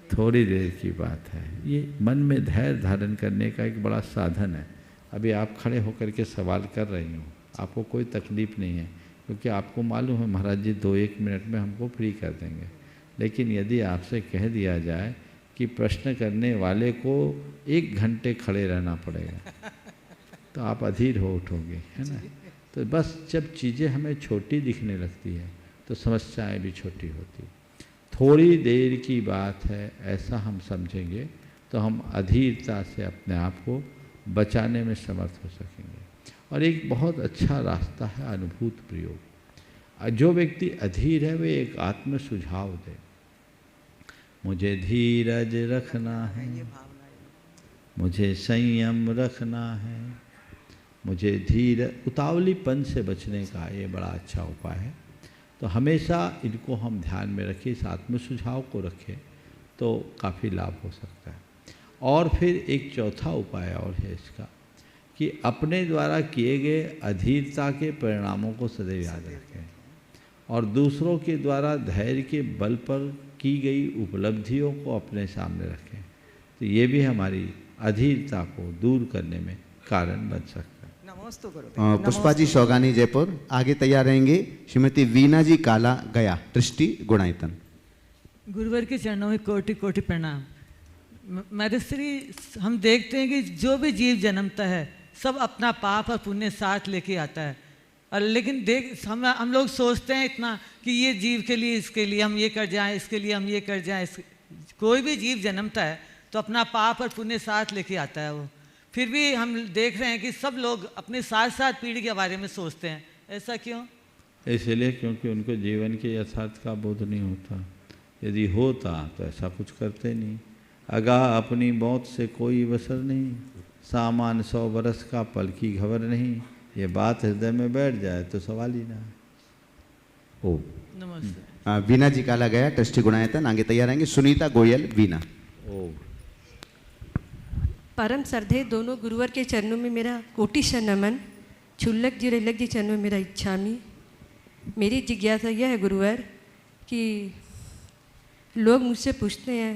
थोड़ी देर की बात है। ये मन में धैर्य धारण करने का एक बड़ा साधन है। अभी आप खड़े होकर के सवाल कर रही हो, आपको कोई तकलीफ़ नहीं है, क्योंकि आपको मालूम है महाराज जी 2-1 मिनट में हमको फ्री कर देंगे। लेकिन यदि आपसे कह दिया जाए कि प्रश्न करने वाले को 1 घंटे खड़े रहना पड़ेगा तो आप अधीर हो उठोगे, है ना। तो बस जब चीज़ें हमें छोटी दिखने लगती है तो समस्याएं भी छोटी होती। थोड़ी देर की बात है ऐसा हम समझेंगे तो हम अधीरता से अपने आप को बचाने में समर्थ हो सकेंगे। और एक बहुत अच्छा रास्ता है अनुभूत प्रयोग। जो व्यक्ति अधीर है वे एक आत्म सुझाव दे, मुझे धीरज रखना है, मुझे संयम रखना है, मुझे उतावलीपन से बचने का ये बड़ा अच्छा उपाय है। तो हमेशा इनको हम ध्यान में रखें, इस आत्म सुझाव को रखें तो काफ़ी लाभ हो सकता है। और फिर एक चौथा उपाय और है इसका कि अपने द्वारा किए गए अधीरता के परिणामों को सदैव याद रखें और दूसरों के द्वारा धैर्य के बल पर की गई उपलब्धियों को अपने सामने रखें। तो ये भी हमारी अधीरता को दूर करने में कारण बन सकता है। पुष्पा जी शौगानी जयपुर आगे तैयार रहेंगे। श्रीमती वीना जी काला गया दृष्टि गुणायतन। गुरुवर के चरणों में कोटि कोटि प्रणाम। माताश्री, हम देखते हैं कि जो भी जीव जन्मता है सब अपना पाप और पुण्य साथ लेके आता है, और लेकिन हम लोग सोचते हैं इतना कि ये जीव के लिए, इसके लिए हम ये कर जाएं, इसके लिए हम ये कर जाएं। कोई भी जीव जन्मता है तो अपना पाप और पुण्य साथ लेके आता है वो। फिर भी हम देख रहे हैं कि सब लोग अपने साथ पीढ़ी के बारे में सोचते हैं। ऐसा क्यों? इसलिए क्योंकि उनको जीवन के यथार्थ का बोध नहीं होता। यदि होता तो ऐसा कुछ करते नहीं। आगाह अपनी मौत से कोई वसर नहीं, सामान 100 बरस का पल की खबर नहीं। ये बात हृदय में बैठ जाए तो सवाल ही ना। ओ नमस्ते। वीना जी काला गया ट्रस्टी गुणायतन आगे तैयार रहेंगे। सुनीता गोयल वीना। ओ परम श्रद्धेय दोनों गुरुवर के चरणों में मेरा कोटिशः नमन। क्षुल्लक जी रेलक जी चरणों में मेरा इच्छामी। मेरी जिज्ञासा यह है गुरुवर कि लोग मुझसे पूछते हैं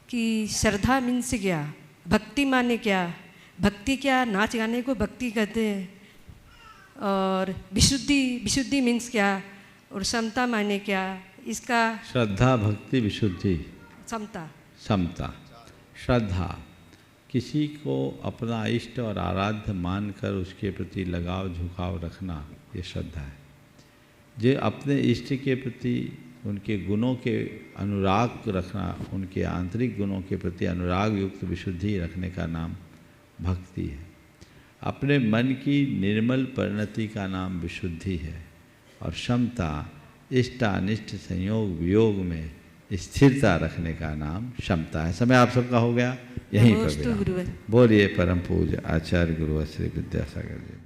कि श्रद्धा मीन्स क्या, भक्ति माने क्या, भक्ति क्या, नाच गाने को भक्ति कहते हैं, और विशुद्धि मीन्स क्या, और समता माने क्या। इसका श्रद्धा भक्ति विशुद्धि समता। श्रद्धा किसी को अपना इष्ट और आराध्य मानकर उसके प्रति लगाव झुकाव रखना, ये श्रद्धा है। जो अपने इष्ट के प्रति उनके गुणों के अनुराग रखना, उनके आंतरिक गुणों के प्रति अनुराग युक्त विशुद्धि रखने का नाम भक्ति है। अपने मन की निर्मल परिणति का नाम विशुद्धि है। और क्षमता इष्टानिष्ट संयोग वियोग में स्थिरता रखने का नाम क्षमता है। समय आप सबका हो गया, यहीं पर बोलिए परम पूज्य आचार्य गुरु श्री विद्यासागर जी।